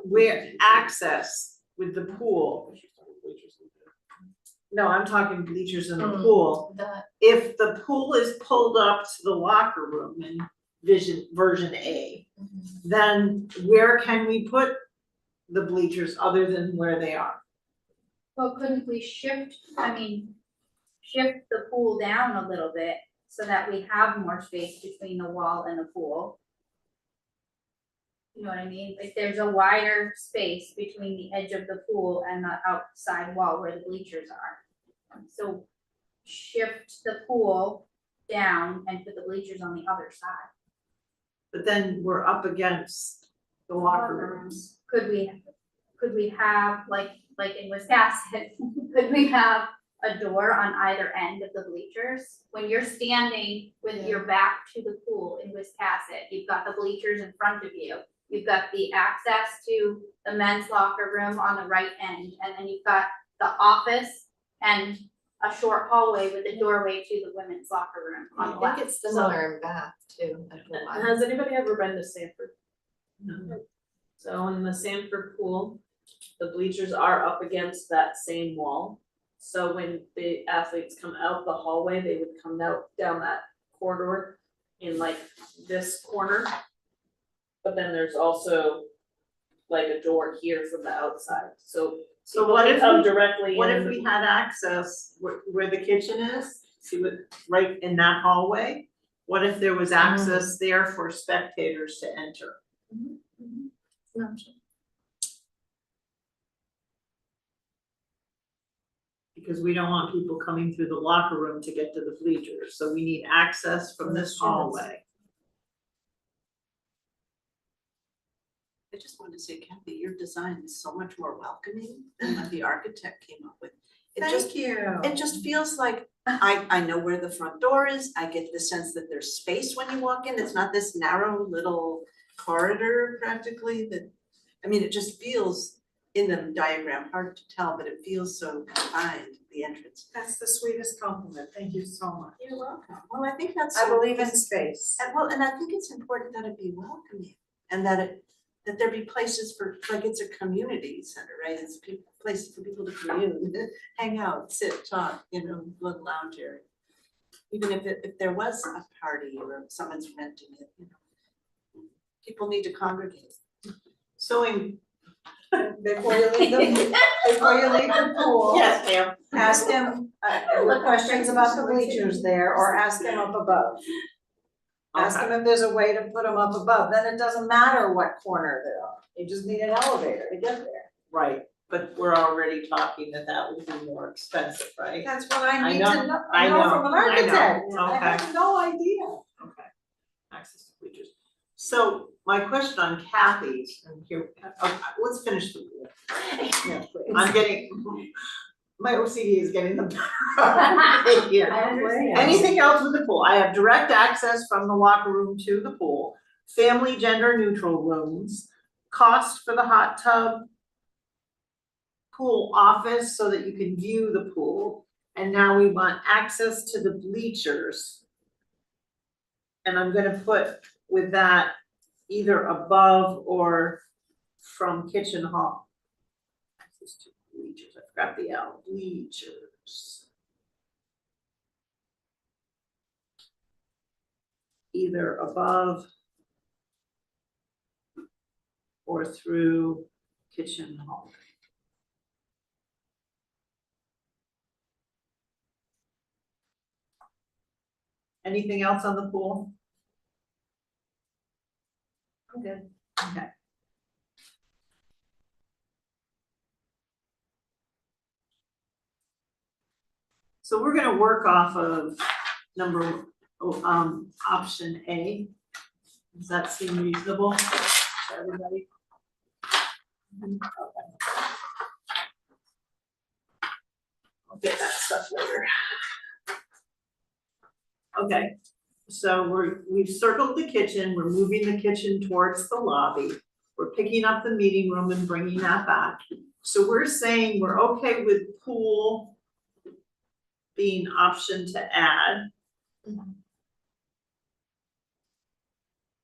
where access with the pool. No, I'm talking bleachers in the pool. The, If the pool is pulled up to the locker room in version A, then where can we put the bleachers other than where they are? Well, couldn't we shift the pool down a little bit so that we have more space between the wall and the pool? You know what I mean? Like there's a wider space between the edge of the pool and the outside wall where the bleachers are. So shift the pool down and put the bleachers on the other side. But then we're up against the locker rooms. Could we have, like in Wisconsin, could we have a door on either end of the bleachers? When you're standing with your back to the pool in Wisconsin, you've got the bleachers in front of you. You've got the access to the men's locker room on the right end, and then you've got the office and a short hallway with a doorway to the women's locker room on the I left. think it's similar in Bath too, at the Y. Has anybody ever been to Sanford? No. So in the Sanford pool, the bleachers are up against that same wall. So when the athletes come out the hallway, they would come out down that corridor in like this corner. But then there's also like a door here from the outside, so So people what can if come we- directly in. What if we had access where the kitchen is, see what, right in that hallway? What if there was access there for spectators to enter? It's an option. Because we don't want people coming through the locker room to get to the bleachers, so we need access from this hallway. I just wanted to say, Kathy, your design is so much more welcoming than what the architect came up with. It just, Thank you. it just feels like, I know where the front door is, I get the sense that there's space when you walk in, it's not this narrow little corridor practically that, I mean, it just feels in the diagram, hard to tell, but it feels so confined, the entrance. That's the sweetest compliment, thank you so much. You're welcome. Well, I think that's. I believe in space. And I think it's important that it be welcoming and that there be places for, like, it's a community center, right? It's places for people to commune, hang out, sit, talk, little lounge area. Even if there was a party or someone's renting it, people need to congregate. So in. Before you leave the pool. Yes, ma'am. Ask him, questions about the bleachers there, or ask him up above. Ask him if there's a way to put them up above, then it doesn't matter what corner they're on, you just need an elevator to get there. Right, but we're already talking that would be more expensive, right? That's what I I need know, to know, I I know know, from an I know, architect, I okay. have no idea. Okay, access to bleachers. So my question on Kathy's, and here, let's finish the pool. Yeah, please. I'm getting, my OCD is getting the better of me here. Anything else with the pool? I have direct access from the locker room to the pool, family gender neutral rooms, cost for the hot tub, pool office so that you can view the pool, and now we want access to the bleachers. And I'm gonna put with that either above or from kitchen hall. Access to bleachers, I forgot the L, bleachers. Either above or through kitchen hall. Anything else on the pool? I'm good. Okay. So we're gonna work off of option A. Does that seem reasonable to everybody? Okay. I'll get that stuff later. Okay, so we've circled the kitchen, we're moving the kitchen towards the lobby. We're picking up the meeting room and bringing that back. So we're saying we're okay with pool being option to add.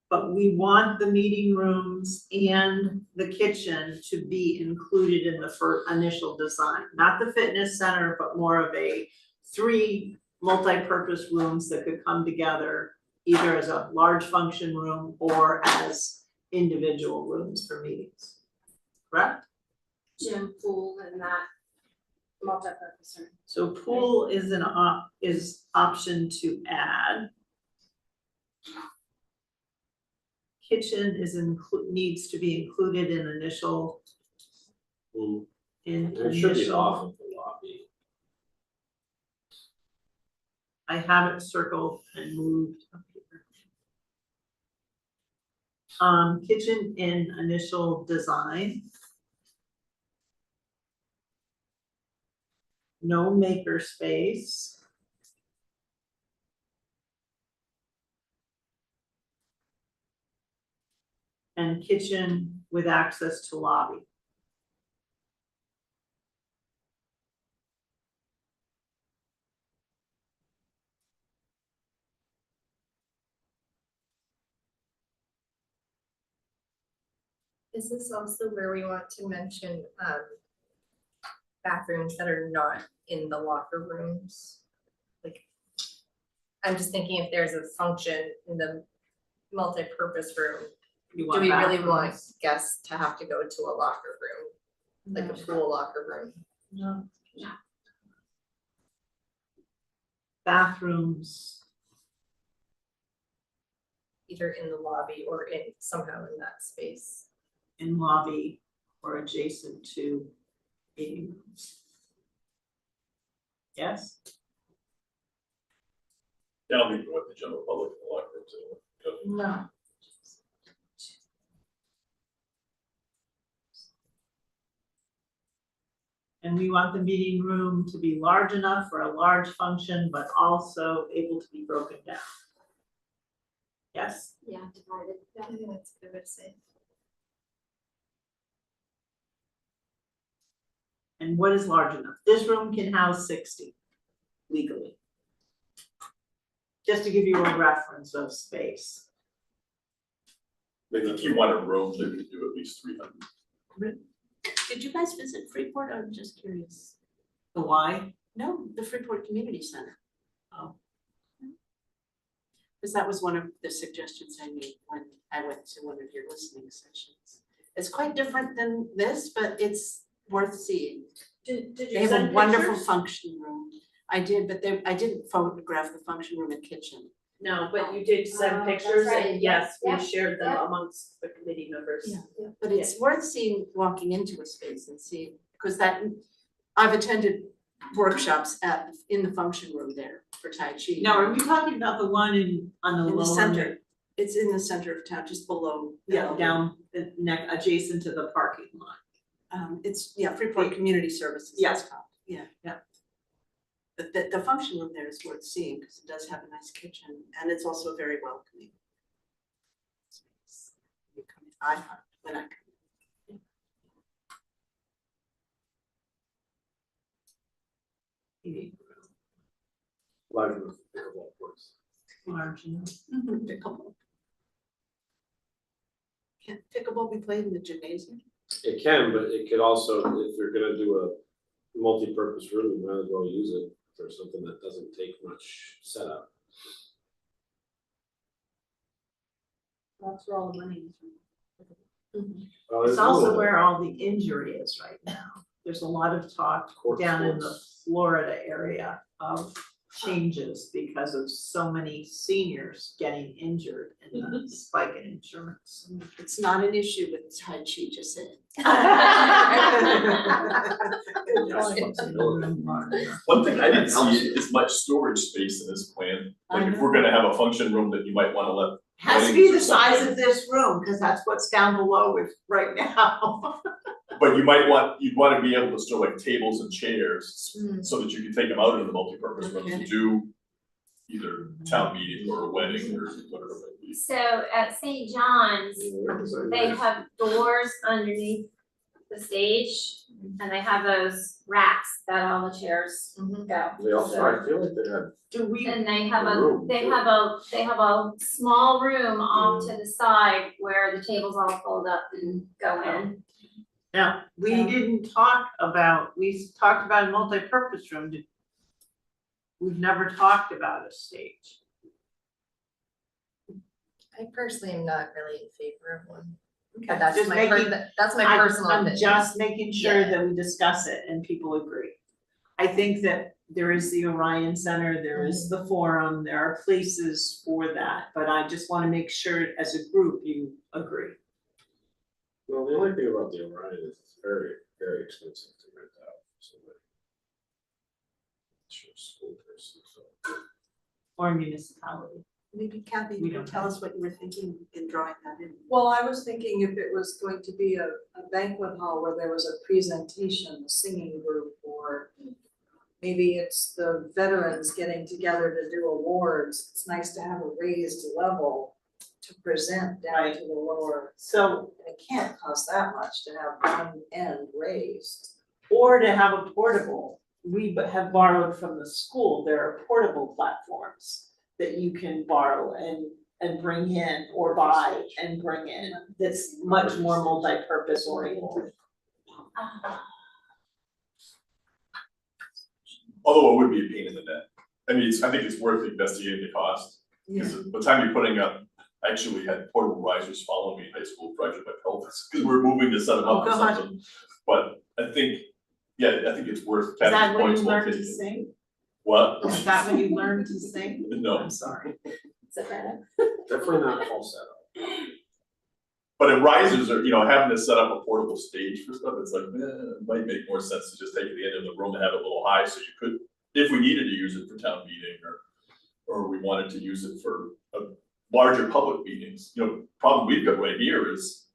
But we want the meeting rooms and the kitchen to be included in the initial design, not the fitness center, but more of a 3 multi-purpose rooms that could come together either as a large function room or as individual rooms for meetings, correct? Gym, pool, and that multi-purpose room. So pool is is option to add. Kitchen needs to be included in initial. Mm. In It should be initial. off of the lobby. I have it circled and moved up here. Kitchen in initial design. No maker space. And kitchen with access to lobby. Is this also where we want to mention bathrooms that are not in the locker rooms? Like, I'm just thinking if there's a function in the multi-purpose room, You do want we really want bathrooms? guests to have to go to a locker room, like a pool locker room? No. Bathrooms, Either in the lobby or in somehow in that space. in lobby or adjacent to meeting rooms. Yes? Yeah, I'll meet with the general public in the locker rooms anyway. No. And we want the meeting room to be large enough for a large function, but also able to be broken down. Yes? Yeah, divided, yeah. I think that's a good way to say it. And what is large enough? This room can house 60 legally. Just to give you a reference of space. I think you want a room that could do at least 300. Did you guys visit Freeport? I'm just curious. The why? No, the Freeport Community Center. Oh. Because that was one of the suggestions I made when I went to one of your listening sessions. It's quite different than this, but it's worth seeing. Did They you have a send wonderful pictures? function room. I did, but I didn't photograph the function room and kitchen. No, but you did Oh, send that's pictures right. and yes, we Yep, shared them yep. amongst the committee members. Yeah. But it's worth seeing, walking into a space and seeing, because that, I've attended workshops in the function room there for Tai Chi. Now, are we talking about the one on the In the lower? center. It's in the center of town, just below. Yeah, down the neck, adjacent to the parking lot. It's, Freeport Community Services, Yeah. it's called, yeah. Yeah. But the function room there is worth seeing, because it does have a nice kitchen, and it's also very welcoming. Space. You come in, I find, when I come in. Meeting Large enough for pickleball courts. room, large enough. Pickleball. Can pickleball be played in the gymnasium? It can, but it could also, if you're gonna do a multi-purpose room, you might as well use it for something that doesn't take much setup. That's where all the money is. Well, It's there's also one where all the injury is right now. There's a lot of talk Court down in the sports. Florida area of changes because of so many seniors getting injured in the spike in insurance. It's not an issue with Tai Chi, just saying. One thing I didn't see is much storage space in this plan. Like if we're gonna have a function room that you might wanna let. Has to be the size of this room, because that's what's down below it right now. But you'd wanna be able to store like tables and chairs so that you can take them out into the multipurpose room to do either town meeting or a wedding or whatever it might be. So at St. John's, they have doors underneath the stage, and they have those racks that all the chairs go. They also, I feel like they had, Do we, And they have A room, they too. have a small room off to the side where the tables all fold up and go in. now, we Yeah. didn't talk about, we talked about a multi-purpose room. We've never talked about a stage. I personally am not really in favor of one, Okay, but that's just my making- that's my personal opinion. I'm just making sure Yeah. that we discuss it and people agree. I think that there is the Orion Center, there is the Forum, there are places for that, but I just wanna make sure as a group you agree. well, the only thing about the Orion is it's very, very expensive to rent out for somebody. It's your school person, so. Or municipality. Maybe Kathy, We you can don't tell have- us what you were thinking in drawing that in. Well, I was thinking if it was going to be a banquet hall where there was a presentation, a singing group, or maybe it's the veterans getting together to do awards, it's nice to have a raised level to present down to the lower. So, And it can't cost that much to have one end raised. or to have a portable, we have borrowed from the school, there are portable platforms that you can borrow and bring in, or buy and bring in, that's much more multi-purpose oriented. Although it would be a pain in the neck. I mean, I think it's worth investigating the cost. Because by the time you're putting up, I actually had portable risers follow me in high school, fractured my pelvis, because we're moving to set them up or Oh, God. something. But I think, I think it's worth Is that Kathy's when points you well learned to taken. sing? What? Is that when you learned to sing? No. I'm sorry. Soprano. Definitely not a full setup. But in risers are, having to set up a portable stage for stuff, it's like, it might make more sense to just take the end of the room and have it a little high, so you could, if we needed to use it for town meeting or we wanted to use it for larger public meetings, problem we've got right here is,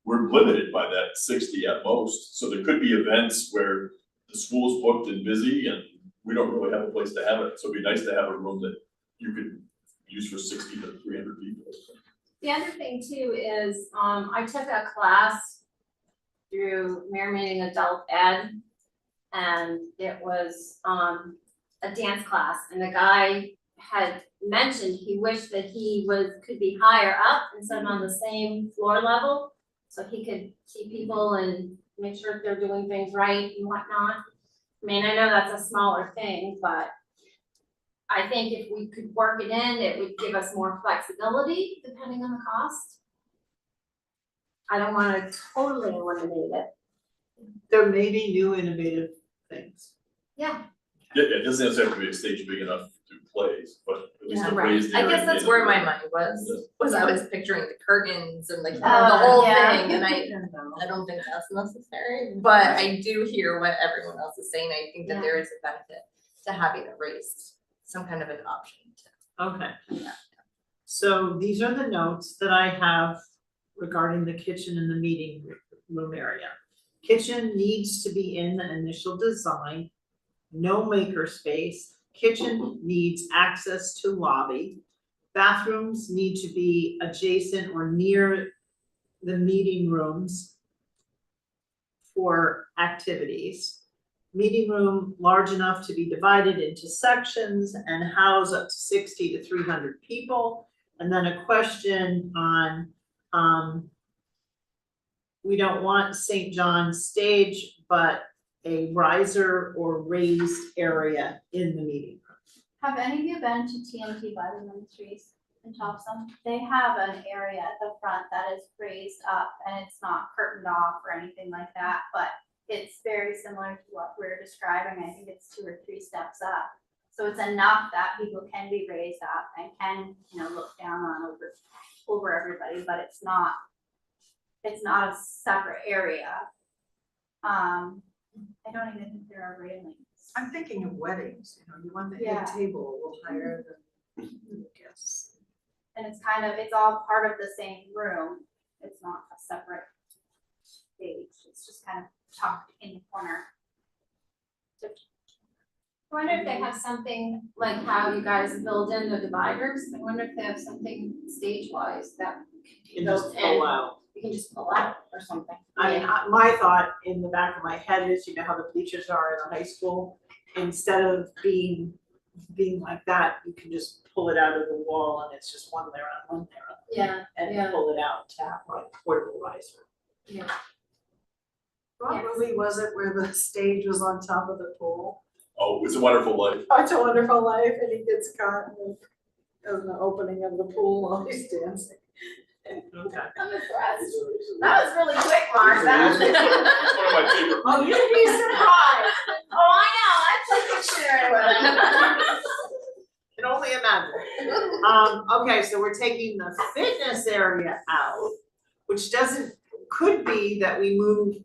we're limited by that 60 at most, so there could be events where the school's booked and busy and we don't really have a place to have it, so it'd be nice to have a room that you could use for 60 to 300 people. The other thing too is, I took a class through Maine Adult Ed. And it was, a dance class, and the guy had mentioned he wished that he could be higher up instead of on the same floor level. So he could see people and make sure if they're doing things right and whatnot. I mean, I know that's a smaller thing, but I think if we could work it in, it would give us more flexibility depending on the cost. I don't wanna totally eliminate it. There may be new innovative things. Yeah. Yeah, it doesn't necessarily have to be a stage big enough to do plays, but at least Yeah, a right. raised I area guess to that's get where into my it. mind was I was picturing the curtains and like the Oh, whole yeah. thing, and I don't think that's necessary, but I do hear what everyone else is saying. I think that there is a benefit to having it raised, some kind of an option to. Okay. Yeah. So these are the notes that I have regarding the kitchen and the meeting room area. Kitchen needs to be in the initial design, no maker space. Kitchen needs access to lobby. Bathrooms need to be adjacent or near the meeting rooms for activities. Meeting room large enough to be divided into sections and house up to 60 to 300 people. And then a question on, we don't want St. John's stage, but a riser or raised area in the meeting room. Have any of you been to TNT Bible Ministries in Topsham? They have an area at the front that is raised up and it's not curtained off or anything like that, but it's very similar to what we're describing. I think it's 2 or 3 steps up. So it's enough that people can be raised up and can, look down on over everybody, but it's not a separate area. I don't even think there are railings. I'm thinking of weddings, you want the Yeah. head table a little higher than guests. And it's all part of the same room. It's not a separate stage. It's just kind of tucked in the corner. I wonder if they have something like how you guys build in the dividers. I wonder if they have something stage-wise that You can just built in. pull out. You can just pull out or something. I mean, my thought in the back of my head is, how the bleachers are in the high school, instead of being like that, you can just pull it out of the wall and it's just one layer on one layer. Yeah, And pull it out to have like portable riser. What movie was it where the stage was on top of the pool? Oh, It's a Wonderful Life. Oh, It's a Wonderful Life, and he gets caught in the opening of the pool while he's dancing. Okay. I'm impressed. That was really quick, Mark. That was. One of my favorite. Oh, you'd be surprised. Oh, I know, that's like dictionary with Can only imagine. Okay, so we're taking the fitness area out, which could be that we move.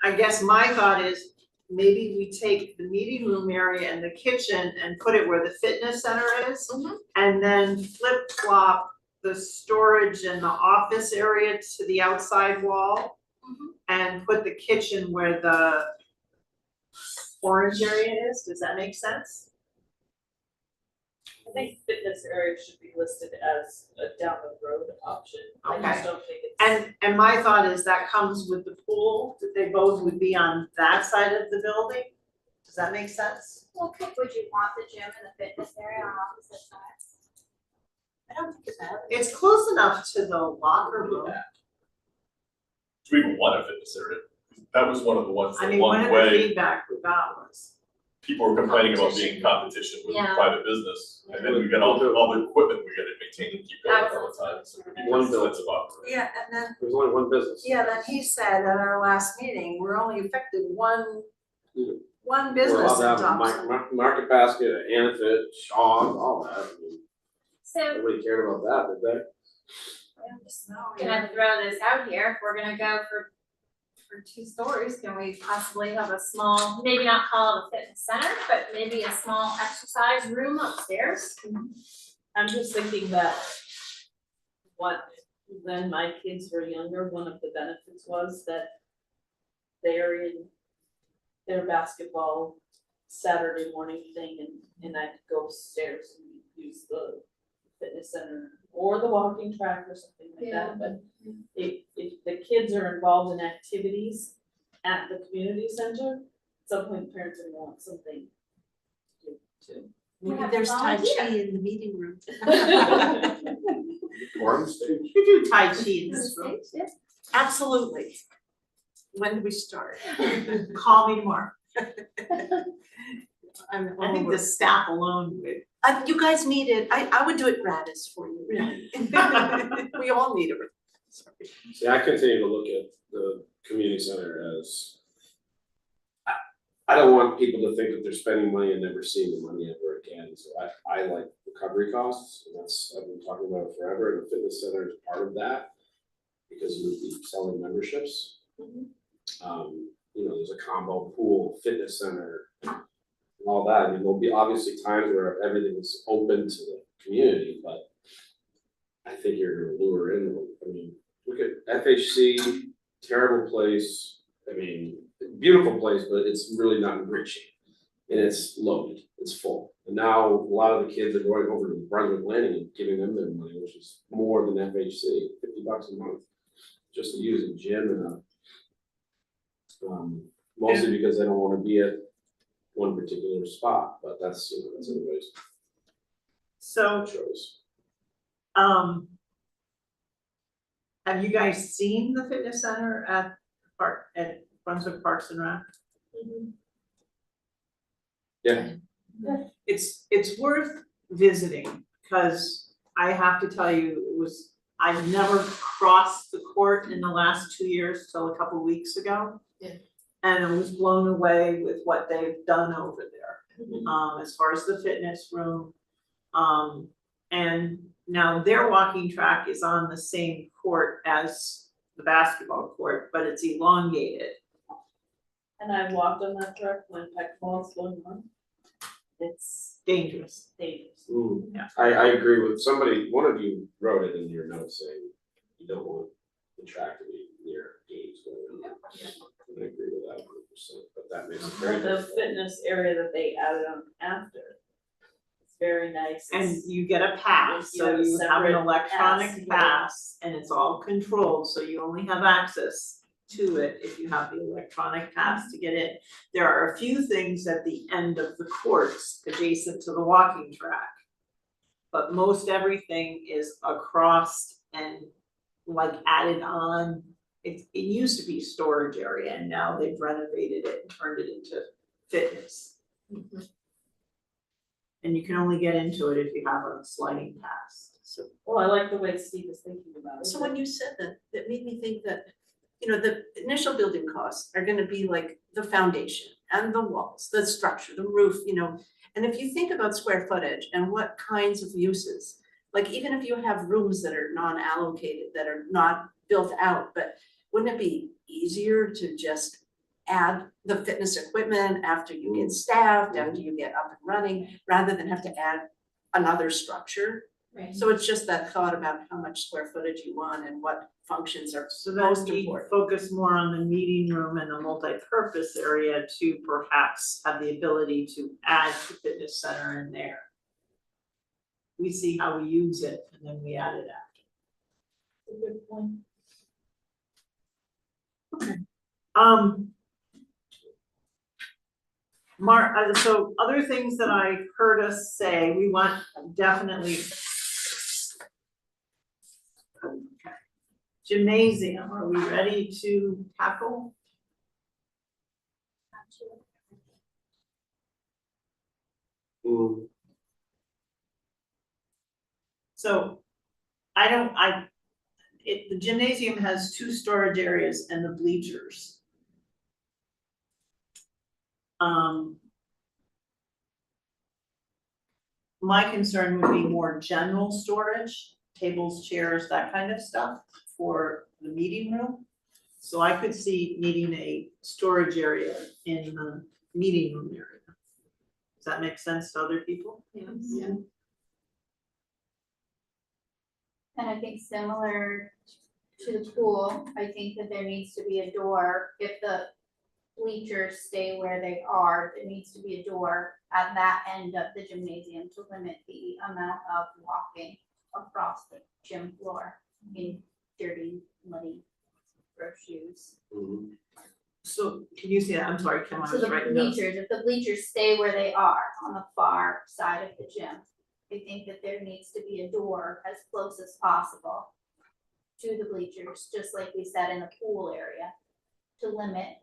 I guess my thought is maybe we take the meeting room area and the kitchen and put it where the fitness center is. And then flip flop the storage and the office area to the outside wall. And put the kitchen where the orange area is. Does that make sense? I think fitness area should be listed as a down the road option. I just don't think it's. And my thought is that comes with the pool, that they both would be on that side of the building. Does that make sense? Well, would you want the gym and the fitness area on opposite sides? I don't think it's bad. It's close enough to the locker room. Do we even want a fitness area? That was one of the ones I that mean, one along of the the way, feedback we got was, people were complaining about being in competition with Yeah. private business. And then we got all the equipment we gotta maintain and keep going all the time, so it One becomes bill. expensive operating. Yeah, and then, There's only one business. yeah, then he said at our last meeting, we're only affected one We're business allowed in to have Topsham. Market Basket, Anafit, Shaw's, all that. I mean, So nobody cared about that, did they? gonna throw this out here, if we're gonna go for 2 stories, can we possibly have a small, maybe not call it a fitness center, but maybe a small exercise room upstairs? I'm just thinking that when my kids were younger, one of the benefits was that they're in their basketball Saturday morning thing and I could go upstairs and use the fitness center or the walking track or something like that, but if the kids are involved in activities at the community center, at some point parents are gonna want something to do We Maybe have there's to Tai Chi volunteer. in the meeting room. too. Or on the stage. you do Tai Chi in this room. Absolutely. When do we start? Call me tomorrow. I'm I think over. the staff alone would. You guys need it, I would do it gratis for you, really. We all need it. Sorry. See, I continue to look at the community center as. I don't want people to think that they're spending money and never seeing the money ever again, so I like recovery costs, and that's, I've been talking about it forever, and the fitness center is part of that. Because you would be selling memberships. There's a combo pool, fitness center, and all that, I mean, there'll be obviously times where everything is open to the community, but. I think you're gonna lure in, I mean, look at FHC, terrible place, I mean, beautiful place, but it's really not in great shape. And it's loaded, it's full, and now a lot of the kids are going over to Brunswick Landing and giving them their money, which is more than FHC, $50 a month. Just to use a gym and mostly because they don't wanna be at one particular spot, but that's everybody's So, choice. have you guys seen the fitness center at Brunswick Parks and Rec? Yeah. It's worth visiting, because I have to tell you, I've never crossed the court in the last 2 years till a couple weeks ago. Yeah. And I was blown away with what they've done over there, as far as the fitness room. And now their walking track is on the same court as the basketball court, but it's elongated. And I walked on that track when Peckleball's going on. It's Dangerous. dangerous. Yeah. I agree with somebody, one of you wrote it in your notes saying you don't want the track to be near games going on. I agree with that 100%, but that makes it very Or the difficult. fitness area that they added on after. It's very nice. And It's- you get a pass, You so have a you have an separate pass, electronic yeah. pass, and it's all controlled, so you only have access to it if you have the electronic pass to get in. There are a few things at the end of the courts adjacent to the walking track. But most everything is across and like added on. It used to be storage area, and now they've renovated it and turned it into fitness. And you can only get into it if you have a sliding pass. Well, I like the way Steve is thinking about it. So when you said that, that made me think that, the initial building costs are gonna be like the foundation and the walls, the structure, the roof, And if you think about square footage and what kinds of uses, like even if you have rooms that are non-allocated, that are not built out, but wouldn't it be easier to just add the fitness equipment after you get staffed, after you get up and running, rather than have to add another structure? Right. So it's just that thought about how much square footage you want and what functions are So then most we important. focus more on the meeting room and the multi-purpose area to perhaps have the ability to add the fitness center in there. We see how we use it and then we add it after. Good point. So other things that I heard us say, we want definitely Okay. Gymnasium, are we ready to tackle? So the gymnasium has 2 storage areas and the bleachers. My concern would be more general storage, tables, chairs, that kind of stuff for the meeting room. So I could see needing a storage area in the meeting room area. Does that make sense to other people? Yeah. And I think similar to the pool, I think that there needs to be a door, if the bleachers stay where they are, there needs to be a door at that end of the gymnasium to limit the amount of walking across the gym floor in dirty, muddy, gross shoes. So can you see that? I'm sorry, Kim, I So was the writing notes. bleachers, if the bleachers stay where they are on the far side of the gym, I think that there needs to be a door as close as possible to the bleachers, just like we said in the pool area, to limit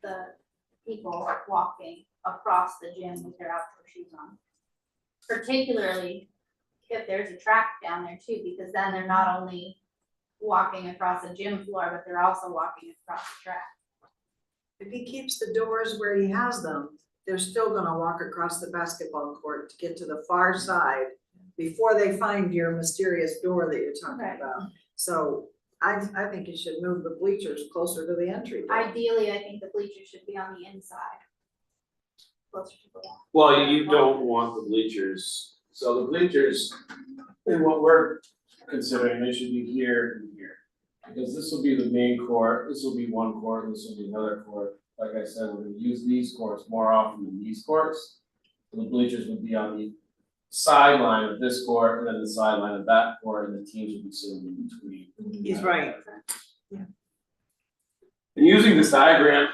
the people walking across the gym with their outdoor shoes on. Particularly if there's a track down there too, because then they're not only walking across the gym floor, but they're also walking across the track. If he keeps the doors where he has them, they're still gonna walk across the basketball court to get to the far side before they find your mysterious door that you're talking Right. about. So I think you should move the bleachers closer to the entry door. Ideally, I think the bleachers should be on the inside. Closer to the wall. Well, you don't want the bleachers, so the bleachers, and what we're considering, they should be here and here. Because this will be the main court, this will be one court, and this will be another court. Like I said, we're gonna use these courts more often than these courts. So the bleachers would be on the sideline of this court and then the sideline of that court, and the teams would be sitting in between. He's right. And using this diagram,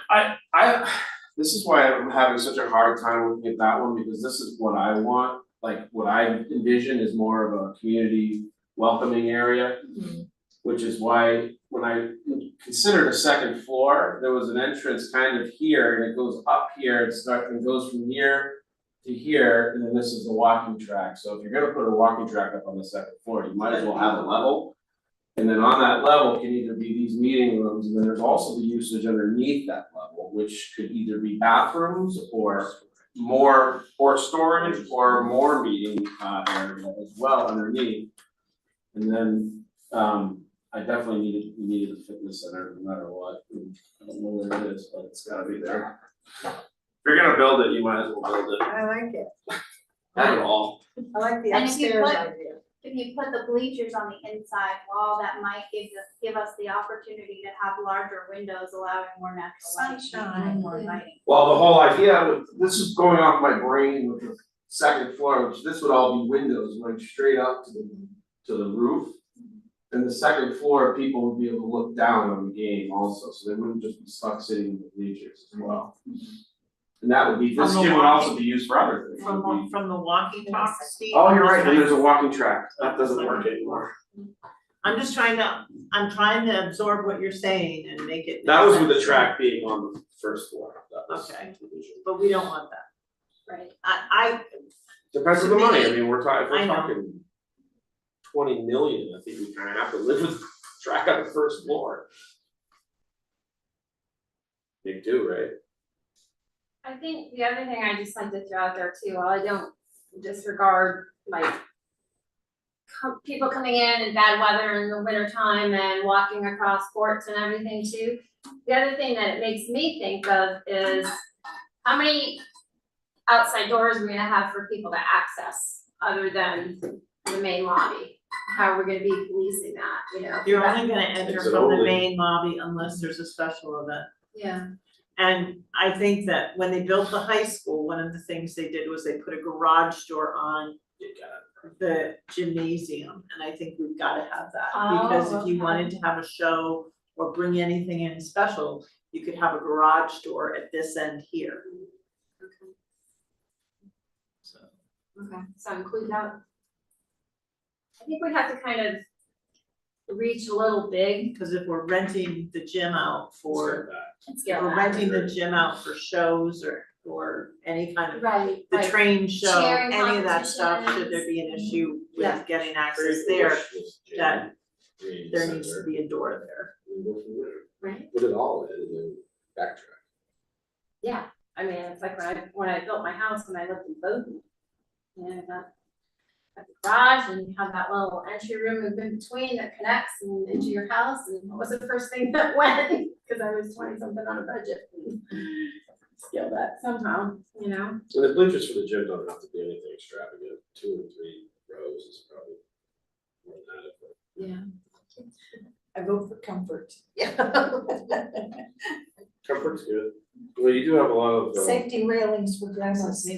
this is why I'm having such a hard time looking at that one, because this is what I want, like what I envision is more of a community welcoming area. Which is why when I considered a second floor, there was an entrance kind of here and it goes up here and goes from here to here, and then this is the walking track. So if you're gonna put a walking track up on the second floor, you might as well have a level. And then on that level can either be these meeting rooms, and then there's also the usage underneath that level, which could either be bathrooms or more, or storage, or more meeting area as well underneath. And then I definitely needed a fitness center no matter what. I don't know where it is, but it's gotta be there. If you're gonna build it, you might as well build it. I like it. Have it all. I like the And if you upstairs put- idea. If you put the bleachers on the inside wall, that might give us the opportunity to have larger windows allowing more natural light. Sunshine. More lighting. Well, the whole idea, this is going off my brain with the second floor, which this would all be windows going straight up to the roof. And the second floor, people would be able to look down on the game also, so they wouldn't just be stuck sitting in the bleachers as well. And that would be, this From the gym would also walking- be used for other things. It would be- From the walking talk, Steve. Oh, you're right, and there's a walking track, that doesn't work anymore. I'm trying to absorb what you're saying and make it. That was with the make sense. track being on the first floor, that was Okay. the vision. But we don't want that. Right. Depends on To the money, me, I mean, if I we're know. talking 20 million, I think we kinda have to live with track on the first floor. Big do, right? I think the other thing I just like to throw out there too, while I don't disregard like people coming in bad weather in the winter time and walking across courts and everything too. The other thing that it makes me think of is how many outside doors we're gonna have for people to access other than the main lobby? How are we gonna be policing that, you know? You're only gonna enter It's from the only- main lobby unless there's a special event. Yeah. And I think that when they built the high school, one of the things they did was they put a garage door on the gymnasium, and I think we've gotta have that. Because if you okay. wanted to have a show or bring anything in special, you could have a garage door at this end here. So. Okay, so include that. I think we have to kind of reach a little big Cause if we're renting the gym out for, and if scale we're back. renting the gym out for shows or any kind of, Right, the right. train show, Cheering any of that stuff, should there competitions. be an issue Yeah. with getting access there, that there needs to be a door there. We go from there, Right. put it all in and then backtrack. Yeah, I mean, it's like when I built my house and I lived in Bowden. You know, got the garage and you have that little entry room in between that connects and into your house, and what was the first thing that went? Cause I was 20 something on a budget. Scale that somehow, you know? And the bleachers for the gym don't have to be anything extravagant, 2 and 3 rows is probably more than adequate. Yeah. I vote for comfort. Comfort's good. Well, you do have a lot of, Safety railings for grandmas.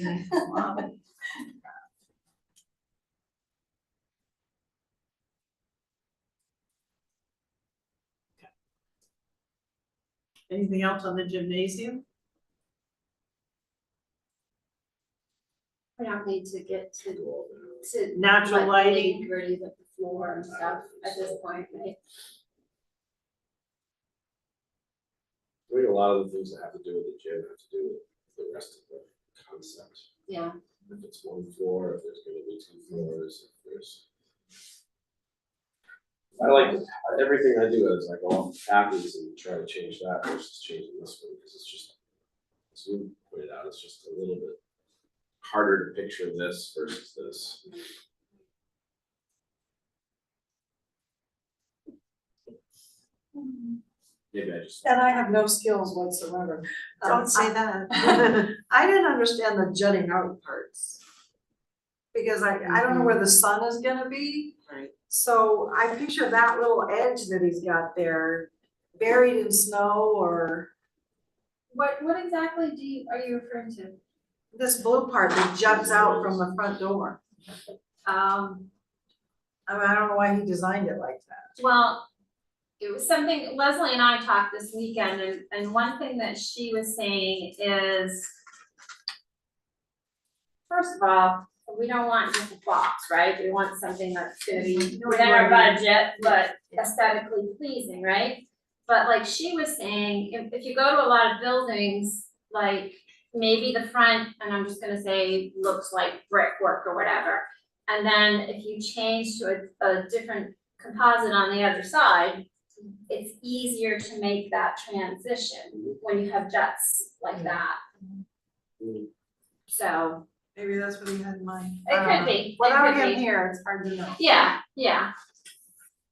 Anything else on the gymnasium? We don't need to get to Natural lighting. Gritty with the floor and stuff at this point, right? I think a lot of the things that have to do with the gym have to do with the rest of the concept. Yeah. If it's 1 floor, if there's gonna be 2 floors, if there's. I like, everything I do is I go off the copies and try to change that versus changing this one, because it's just, as we pointed out, it's just a little bit harder to picture this versus this. Maybe I just. And I have no skills whatsoever. Don't say that. I didn't understand the jutting out parts. Because I don't know where the sun is gonna be. Right. So I picture that little edge that he's got there buried in snow, or What exactly are you referring to? this blue part that juts out from the front door. I mean, I don't know why he designed it like that. Well, it was something, Leslie and I talked this weekend, and one thing that she was saying is, first of all, we don't want just a box, right? We want something that's gonna be within our budget, but aesthetically pleasing, right? But like she was saying, if you go to a lot of buildings, like maybe the front, and I'm just gonna say, looks like brickwork or whatever. And then if you change to a different composite on the other side, it's easier to make that transition when you have juts like that. So Maybe that's what he had in mind. it could be, Without it could him be. here, it's hard to know. Yeah,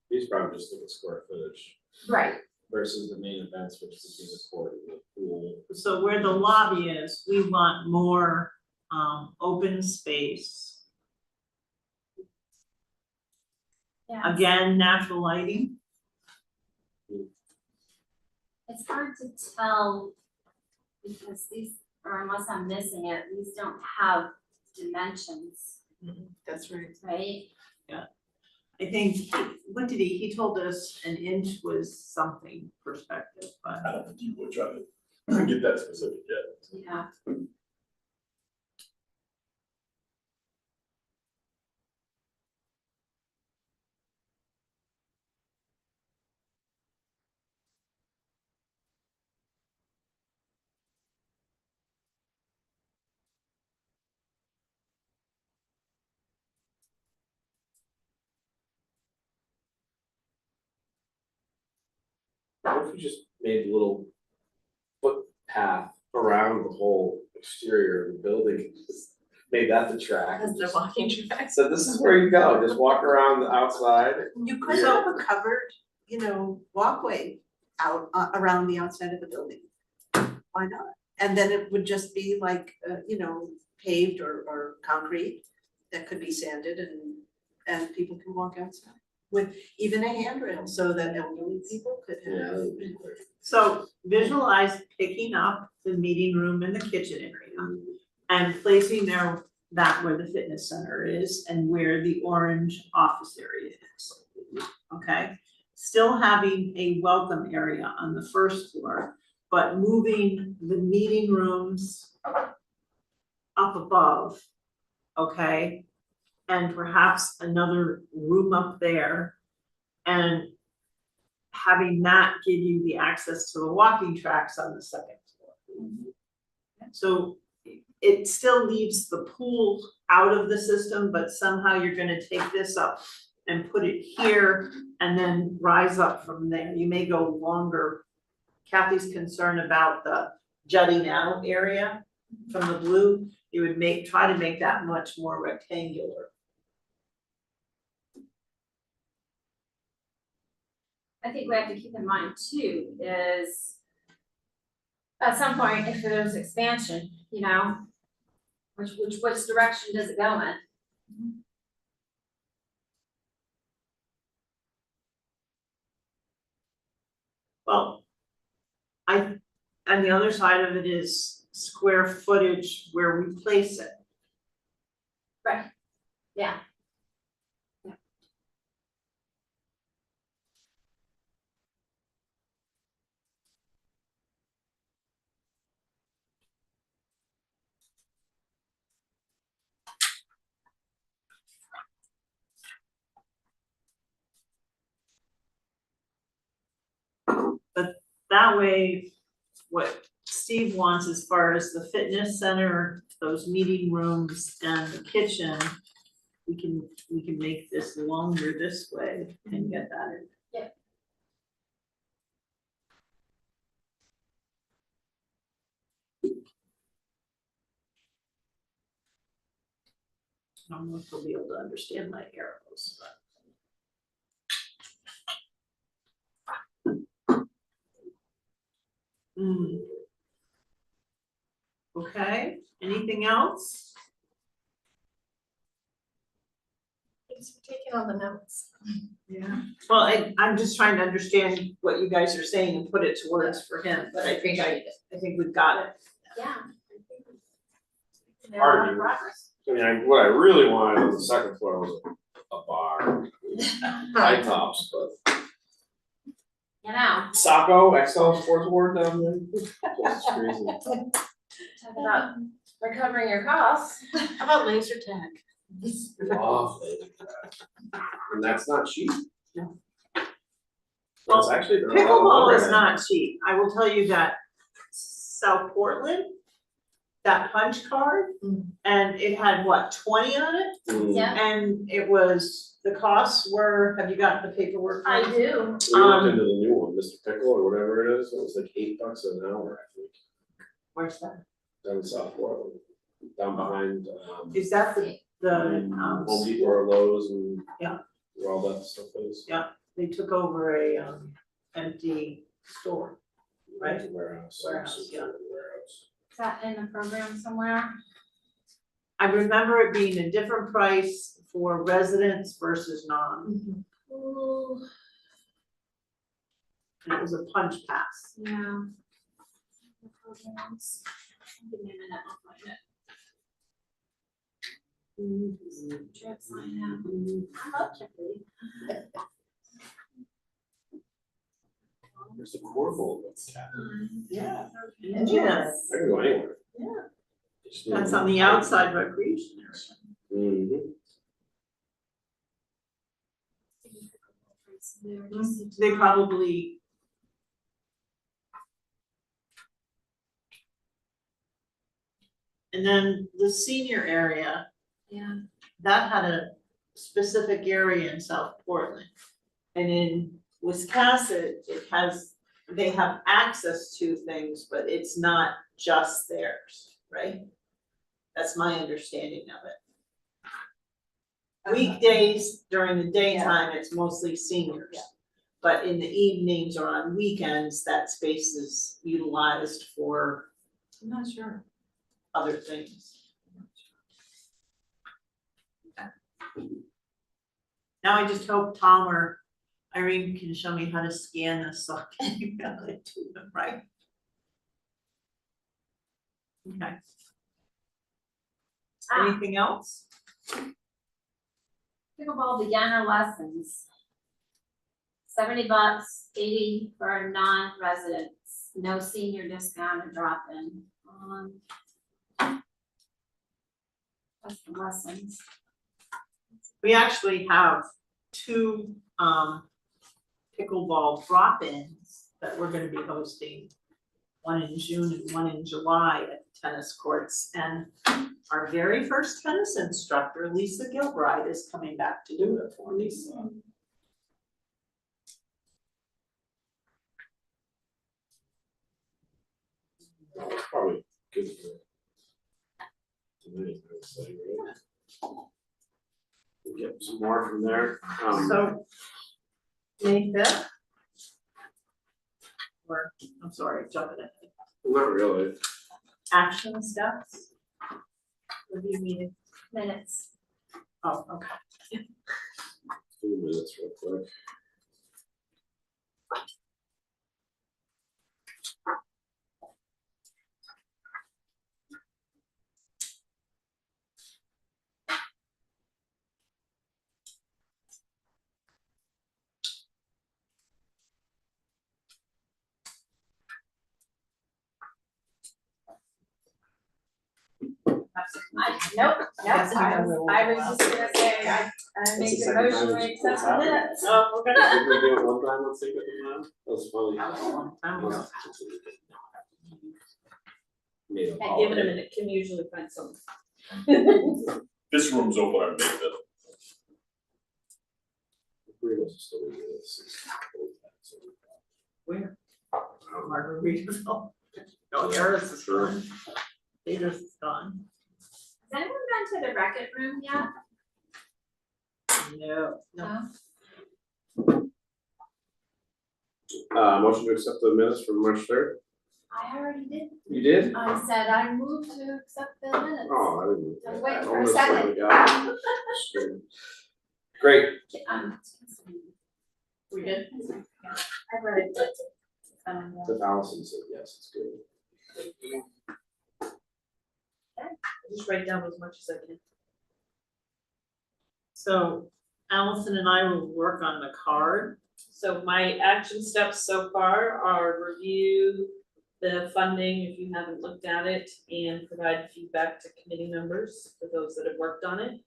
He's probably just looking at square footage right. versus the main events, which would be the court and the pool. So where the lobby is, we want more open space. Yeah. Again, natural lighting. It's hard to tell because these, or unless I'm missing it, these don't have dimensions, That's right. right? I think, what did he told us an inch was something perspective, but. I don't think you would try to get that specific yet. Yeah. What if we just made a little footpath around the whole exterior of the building, just made that the track? As they're walking tracks. So this is where you go, just walk around the outside. You could have a covered, walkway out, around the outside of the building. Why not? And then it would just be like, paved or concrete that could be sanded and people can walk outside. With even a handrail so that elderly people could Yeah, have. that'd be great. So visualize picking up the meeting room and the kitchen area and placing that where the fitness center is and where the orange office area is. Okay, still having a welcome area on the first floor, but moving the meeting rooms up above, okay? And perhaps another room up there and having that give you the access to the walking tracks on the second floor. So it still leaves the pool out of the system, but somehow you're gonna take this up and put it here and then rise up from there. You may go longer. Kathy's concerned about the jutting out area from the blue. You would try to make that much more rectangular. I think we have to keep in mind too is at some point, if there's expansion, you know, which direction does it go in? Well, and the other side of it is square footage where we place it. Right, yeah. That way, what Steve wants as far as the fitness center, those meeting rooms and the kitchen, we can make this longer this way and get that in. Yeah. I don't know if he'll be able to understand my arrows, but. Okay, anything else? Thanks for taking all the notes. Yeah. Well, I'm just trying to understand what you guys are saying and put it to words for him, but I think we've got it. Yeah. Part of me, I mean, what I really wanted on the second floor was a bar, high tops, but You know, Saco, XL Sports Ward down there. Just crazy. talk about recovering your costs. How about laser tag? Lovely. And that's not cheap. No. Well, it's actually. Pickleball is not cheap. I will tell you that South Portland, that punch card, and it had what, 20 on it? Yeah. And it was, the costs were, have you got the paperwork? I do. We looked into the new one, Mr. Pickle or whatever it is, it was like $8 an hour, I think, Where's that? down in South Portland, down behind, Is that the Home Depot or Lowe's and. Yeah. Where all that stuff is. Yeah. They took over a empty store, right? Warehouse. Warehouse, yeah. Warehouse. Is that in the program somewhere? I remember it being a different price for residents versus non. Ooh, And it was a punch pass. yeah. The programs. Give me a minute, I'll find it. Trip sign up. I love Jeopardy. There's a cornhole that's cat. Yeah. Yes. I can go anywhere. Yeah. Just need That's to- on the outside recreation area. Mhm. They probably. And then the senior area, Yeah. that had a specific area in South Portland. And in Wiscasset, they have access to things, but it's not just theirs, right? That's my understanding of it. Weekdays, during the daytime, it's mostly seniors. Yeah. But in the evenings or on weekends, that space is utilized for I'm not sure. other things. Now I just hope Tom or Irene can show me how to scan this so I can email it to them, right? Okay. Anything else? Pickleball beginner lessons. $70, 80 for non-residents, no senior discount or drop-in. That's the lessons. We actually have two pickleball drop-ins that we're gonna be hosting. One in June and one in July at the tennis courts. And our very first tennis instructor, Lisa Gilbride, is coming back to do it for me, so. Probably good for tonight, I would say, right? We'll get some more from there. So, May 5th? Or, I'm sorry, jumping ahead. Not really. Action steps? Review meeting. Minutes. Oh, okay. 2 minutes real quick. Nope, Yes, I I was just gonna say, I make the a second motion, time we it's accept the happened. minutes. Oh, okay. Did we do it one time, let's see, get them out? That was funny. That was a long time ago. Made a And give it a holiday. minute, Kim usually finds something. This room's open on May 5th. Three of us are still in this. Where? Margaritaville. Oh, Harris is gone. Peters is gone. Has anyone been to the Reckitt room yet? No. Motion to accept the minutes from March 3rd. I already did. You did? I said I moved to accept the minutes. Oh, I didn't. I was waiting I for a almost second. certainly got it. Great. We did? I read it, but, The Allison said yes, it's good. Just write down as much as I can. So Allison and I will work on the card. So my action steps so far are review the funding if you haven't looked at it and provide feedback to committee members for those that have worked on it.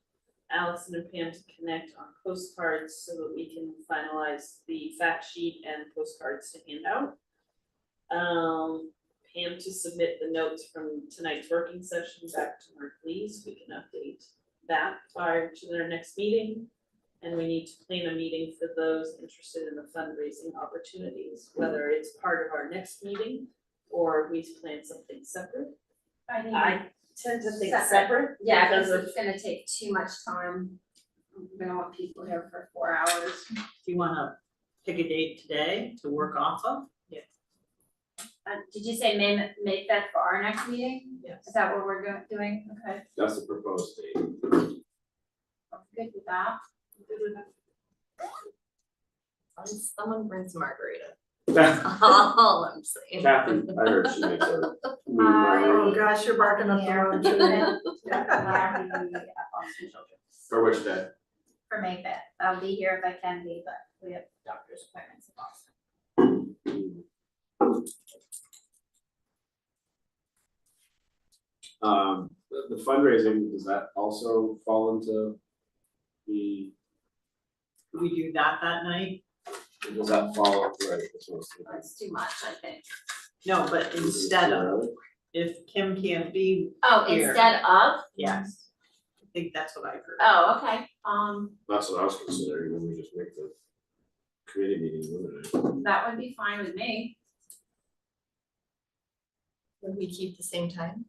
Allison and Pam to connect on postcards so that we can finalize the fact sheet and postcards to hand out. Pam to submit the notes from tonight's working session back to Mark Lee, so we can update that prior to their next meeting. And we need to plan a meeting for those interested in the fundraising opportunities, whether it's part of our next meeting or we plan something separate. I tend to think separate. Yeah, because because of it's gonna take too much time. We're gonna want people here for 4 hours. Do you wanna pick a date today to work off of? Did you say May 5th for our next meeting? Yes. Is that what we're doing? Okay, That's the proposed date. I'm good with that. Someone brings margarita. Kathy, All I'm saying. I heard she makes a. Oh, gosh, you're barking up the wrong tree. For which day? For May 5th, I'll be here if I can be, but we have doctor's appointments in Boston. The fundraising, does that also fall into the, Could we do that night? does that fall, right, that's what I was thinking. That's too much, I think. No, but instead of, if Kim can't be, Oh, Here. instead of? yes. I think that's what I heard. Oh, okay, That's what I was considering, when we just make the committee meeting limited. that would be fine with me. Would we keep the same time?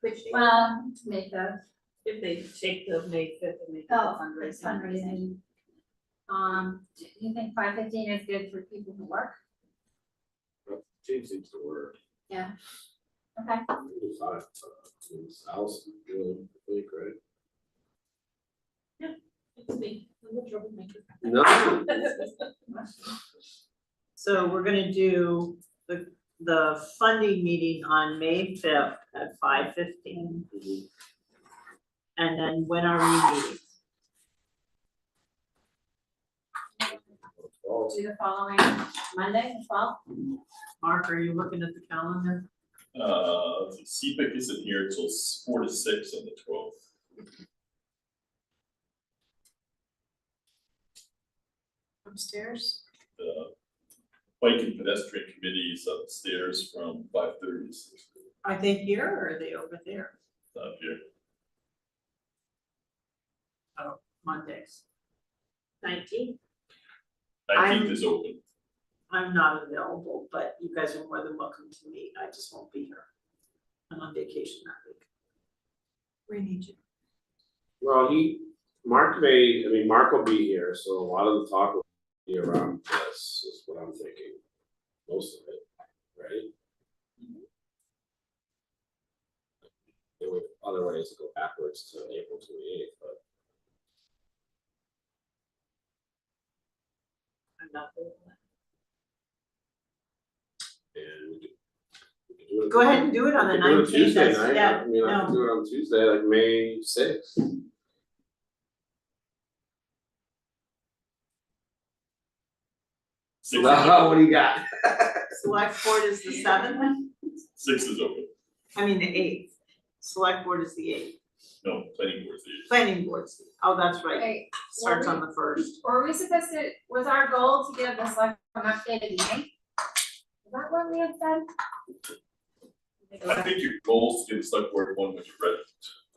Which day? Well, May 5th. if they take the May 5th and make it Oh, fundraising. fundraising. Do you think 5:15 is good for people who work? Team seems to work. Yeah. Okay. It's fine, it's Allison, good, I think, right? It's me, I'm the troublemaker. No. So we're gonna do the funding meeting on May 5th at 5:15. And then when are we meeting? Do the following Monday as well? Mark, are you looking at the calendar? CPIC isn't here till 4 to 6 on the 12th. Upstairs? The bike and pedestrian committee is upstairs from 5:30 to 6:30, Are they here or are they over there not here. Mondays? 19th. 19th is open. I'm not available, but you guys are more than welcome to meet, I just won't be here. I'm on vacation that week. We need you. Well, Mark will be here, so a lot of the talk will be around this, is what I'm thinking. Most of it, right? There were other ways to go backwards to April 28th, but I'm not available. and we could do it. Go ahead and do it on the We could do it 19th, Tuesday that's- night, yeah, I mean, I could no. do it on Tuesday, like May 6th. Six, What do you got? Select board is the 7th, 6 is open, I mean the 8th. Select board is the 8th. no, planning board's the 8th. Planning board's, oh, that's right, Right, starts on the 1st. were we supposed to, was our goal to give the select board an updated May? Is that what we had said? I think your goal is to get the select board one when you're ready.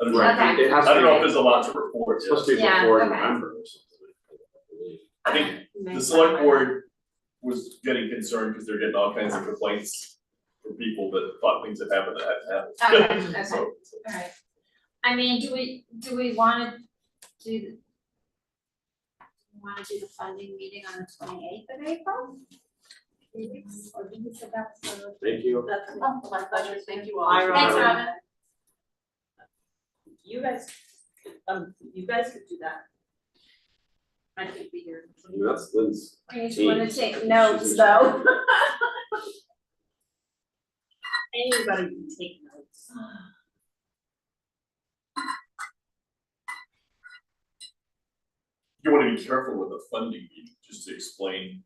I don't know, Right, Okay. it has I don't know if to there's a lot to report it's yet. supposed to be Yeah, before okay. November or something, I believe. I think the select board was getting concerned because they're getting all kinds of complaints from people that thought things had happened that hadn't happened. Okay, okay. So, Alright, I mean, do we wanna do the funding meeting on the 28th of April? 3 weeks, or did we say that's the? Thank you. That's Oh, my pleasure, thank you all. Thanks, Robin. You guys could do that. I could be here. I mean, that's Lynn's. I just wanna take notes though. Anybody can take notes. you wanna be careful with the funding meeting, just to explain.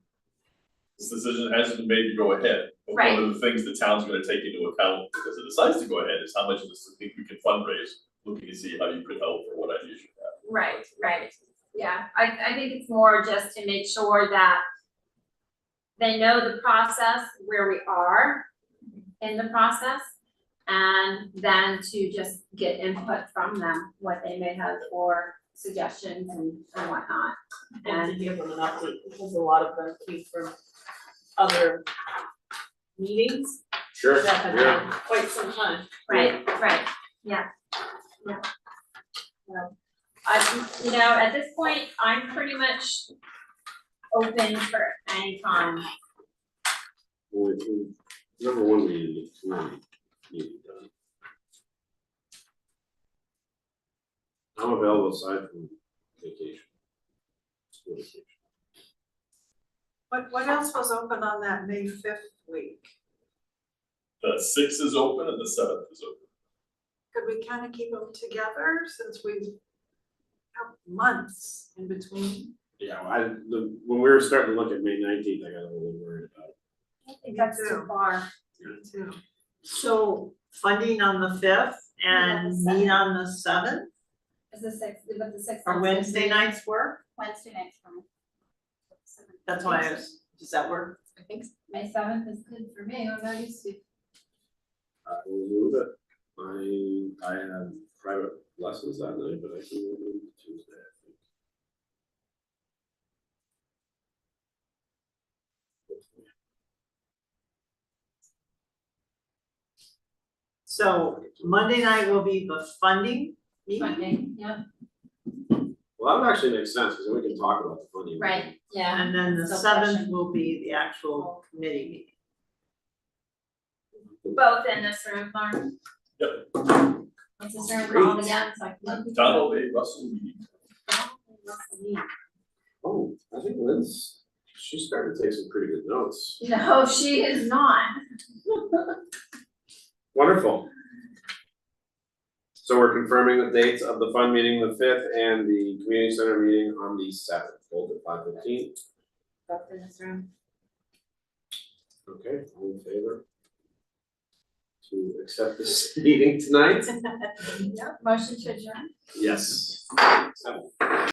This decision hasn't been made to go ahead, but Right. one of the things the town's gonna take into account, because it decides to go ahead, is how much of this we think we can fundraise, looking to see how you could help or what ideas you have. Right, yeah, I think it's more just to make sure that they know the process, where we are in the process, and then to just get input from them, what they may have for suggestions and whatnot. And to give them an update, because a lot of them came from other meetings Sure, that have yeah. been quite some time. Right, yeah. At this point, I'm pretty much open for any time. Number one, we need to done. I'm available aside from vacation. School vacation. What else was open on that May 5th week? The 6th is open and the 7th is open. Could we kind of keep them together since we have months in between? Yeah, when we were starting to look at May 19th, I got a little worried about it. I think that's too far. Me too. So funding on the 5th and Yeah, the meet on the 7th, Is the sixth, but the sixth. or Wednesday nights work? Wednesday nights for me. That's why does that work? I think May 7th is good for me, I'm not used to. I will move it. I have private lessons that night, but I can move it to Tuesday, I think. So Monday night will be the funding meeting? Funding, yeah, Well, that would actually make sense, because then we can talk about the funding. right, yeah. And then the Still 7th question. will be the actual committee meeting. Both in this room, Lauren? Yep. What's this room called again, so I can. Donald A. Russell meeting. Oh, I think she started to take some pretty good notes. No, she is not. Wonderful. So we're confirming the dates of the fund meeting, the 5th, and the community center meeting on the 7th, both at 5:15. Both in this room. Okay, all in favor? To accept this meeting tonight? Yep, motion to adjourn. Yes.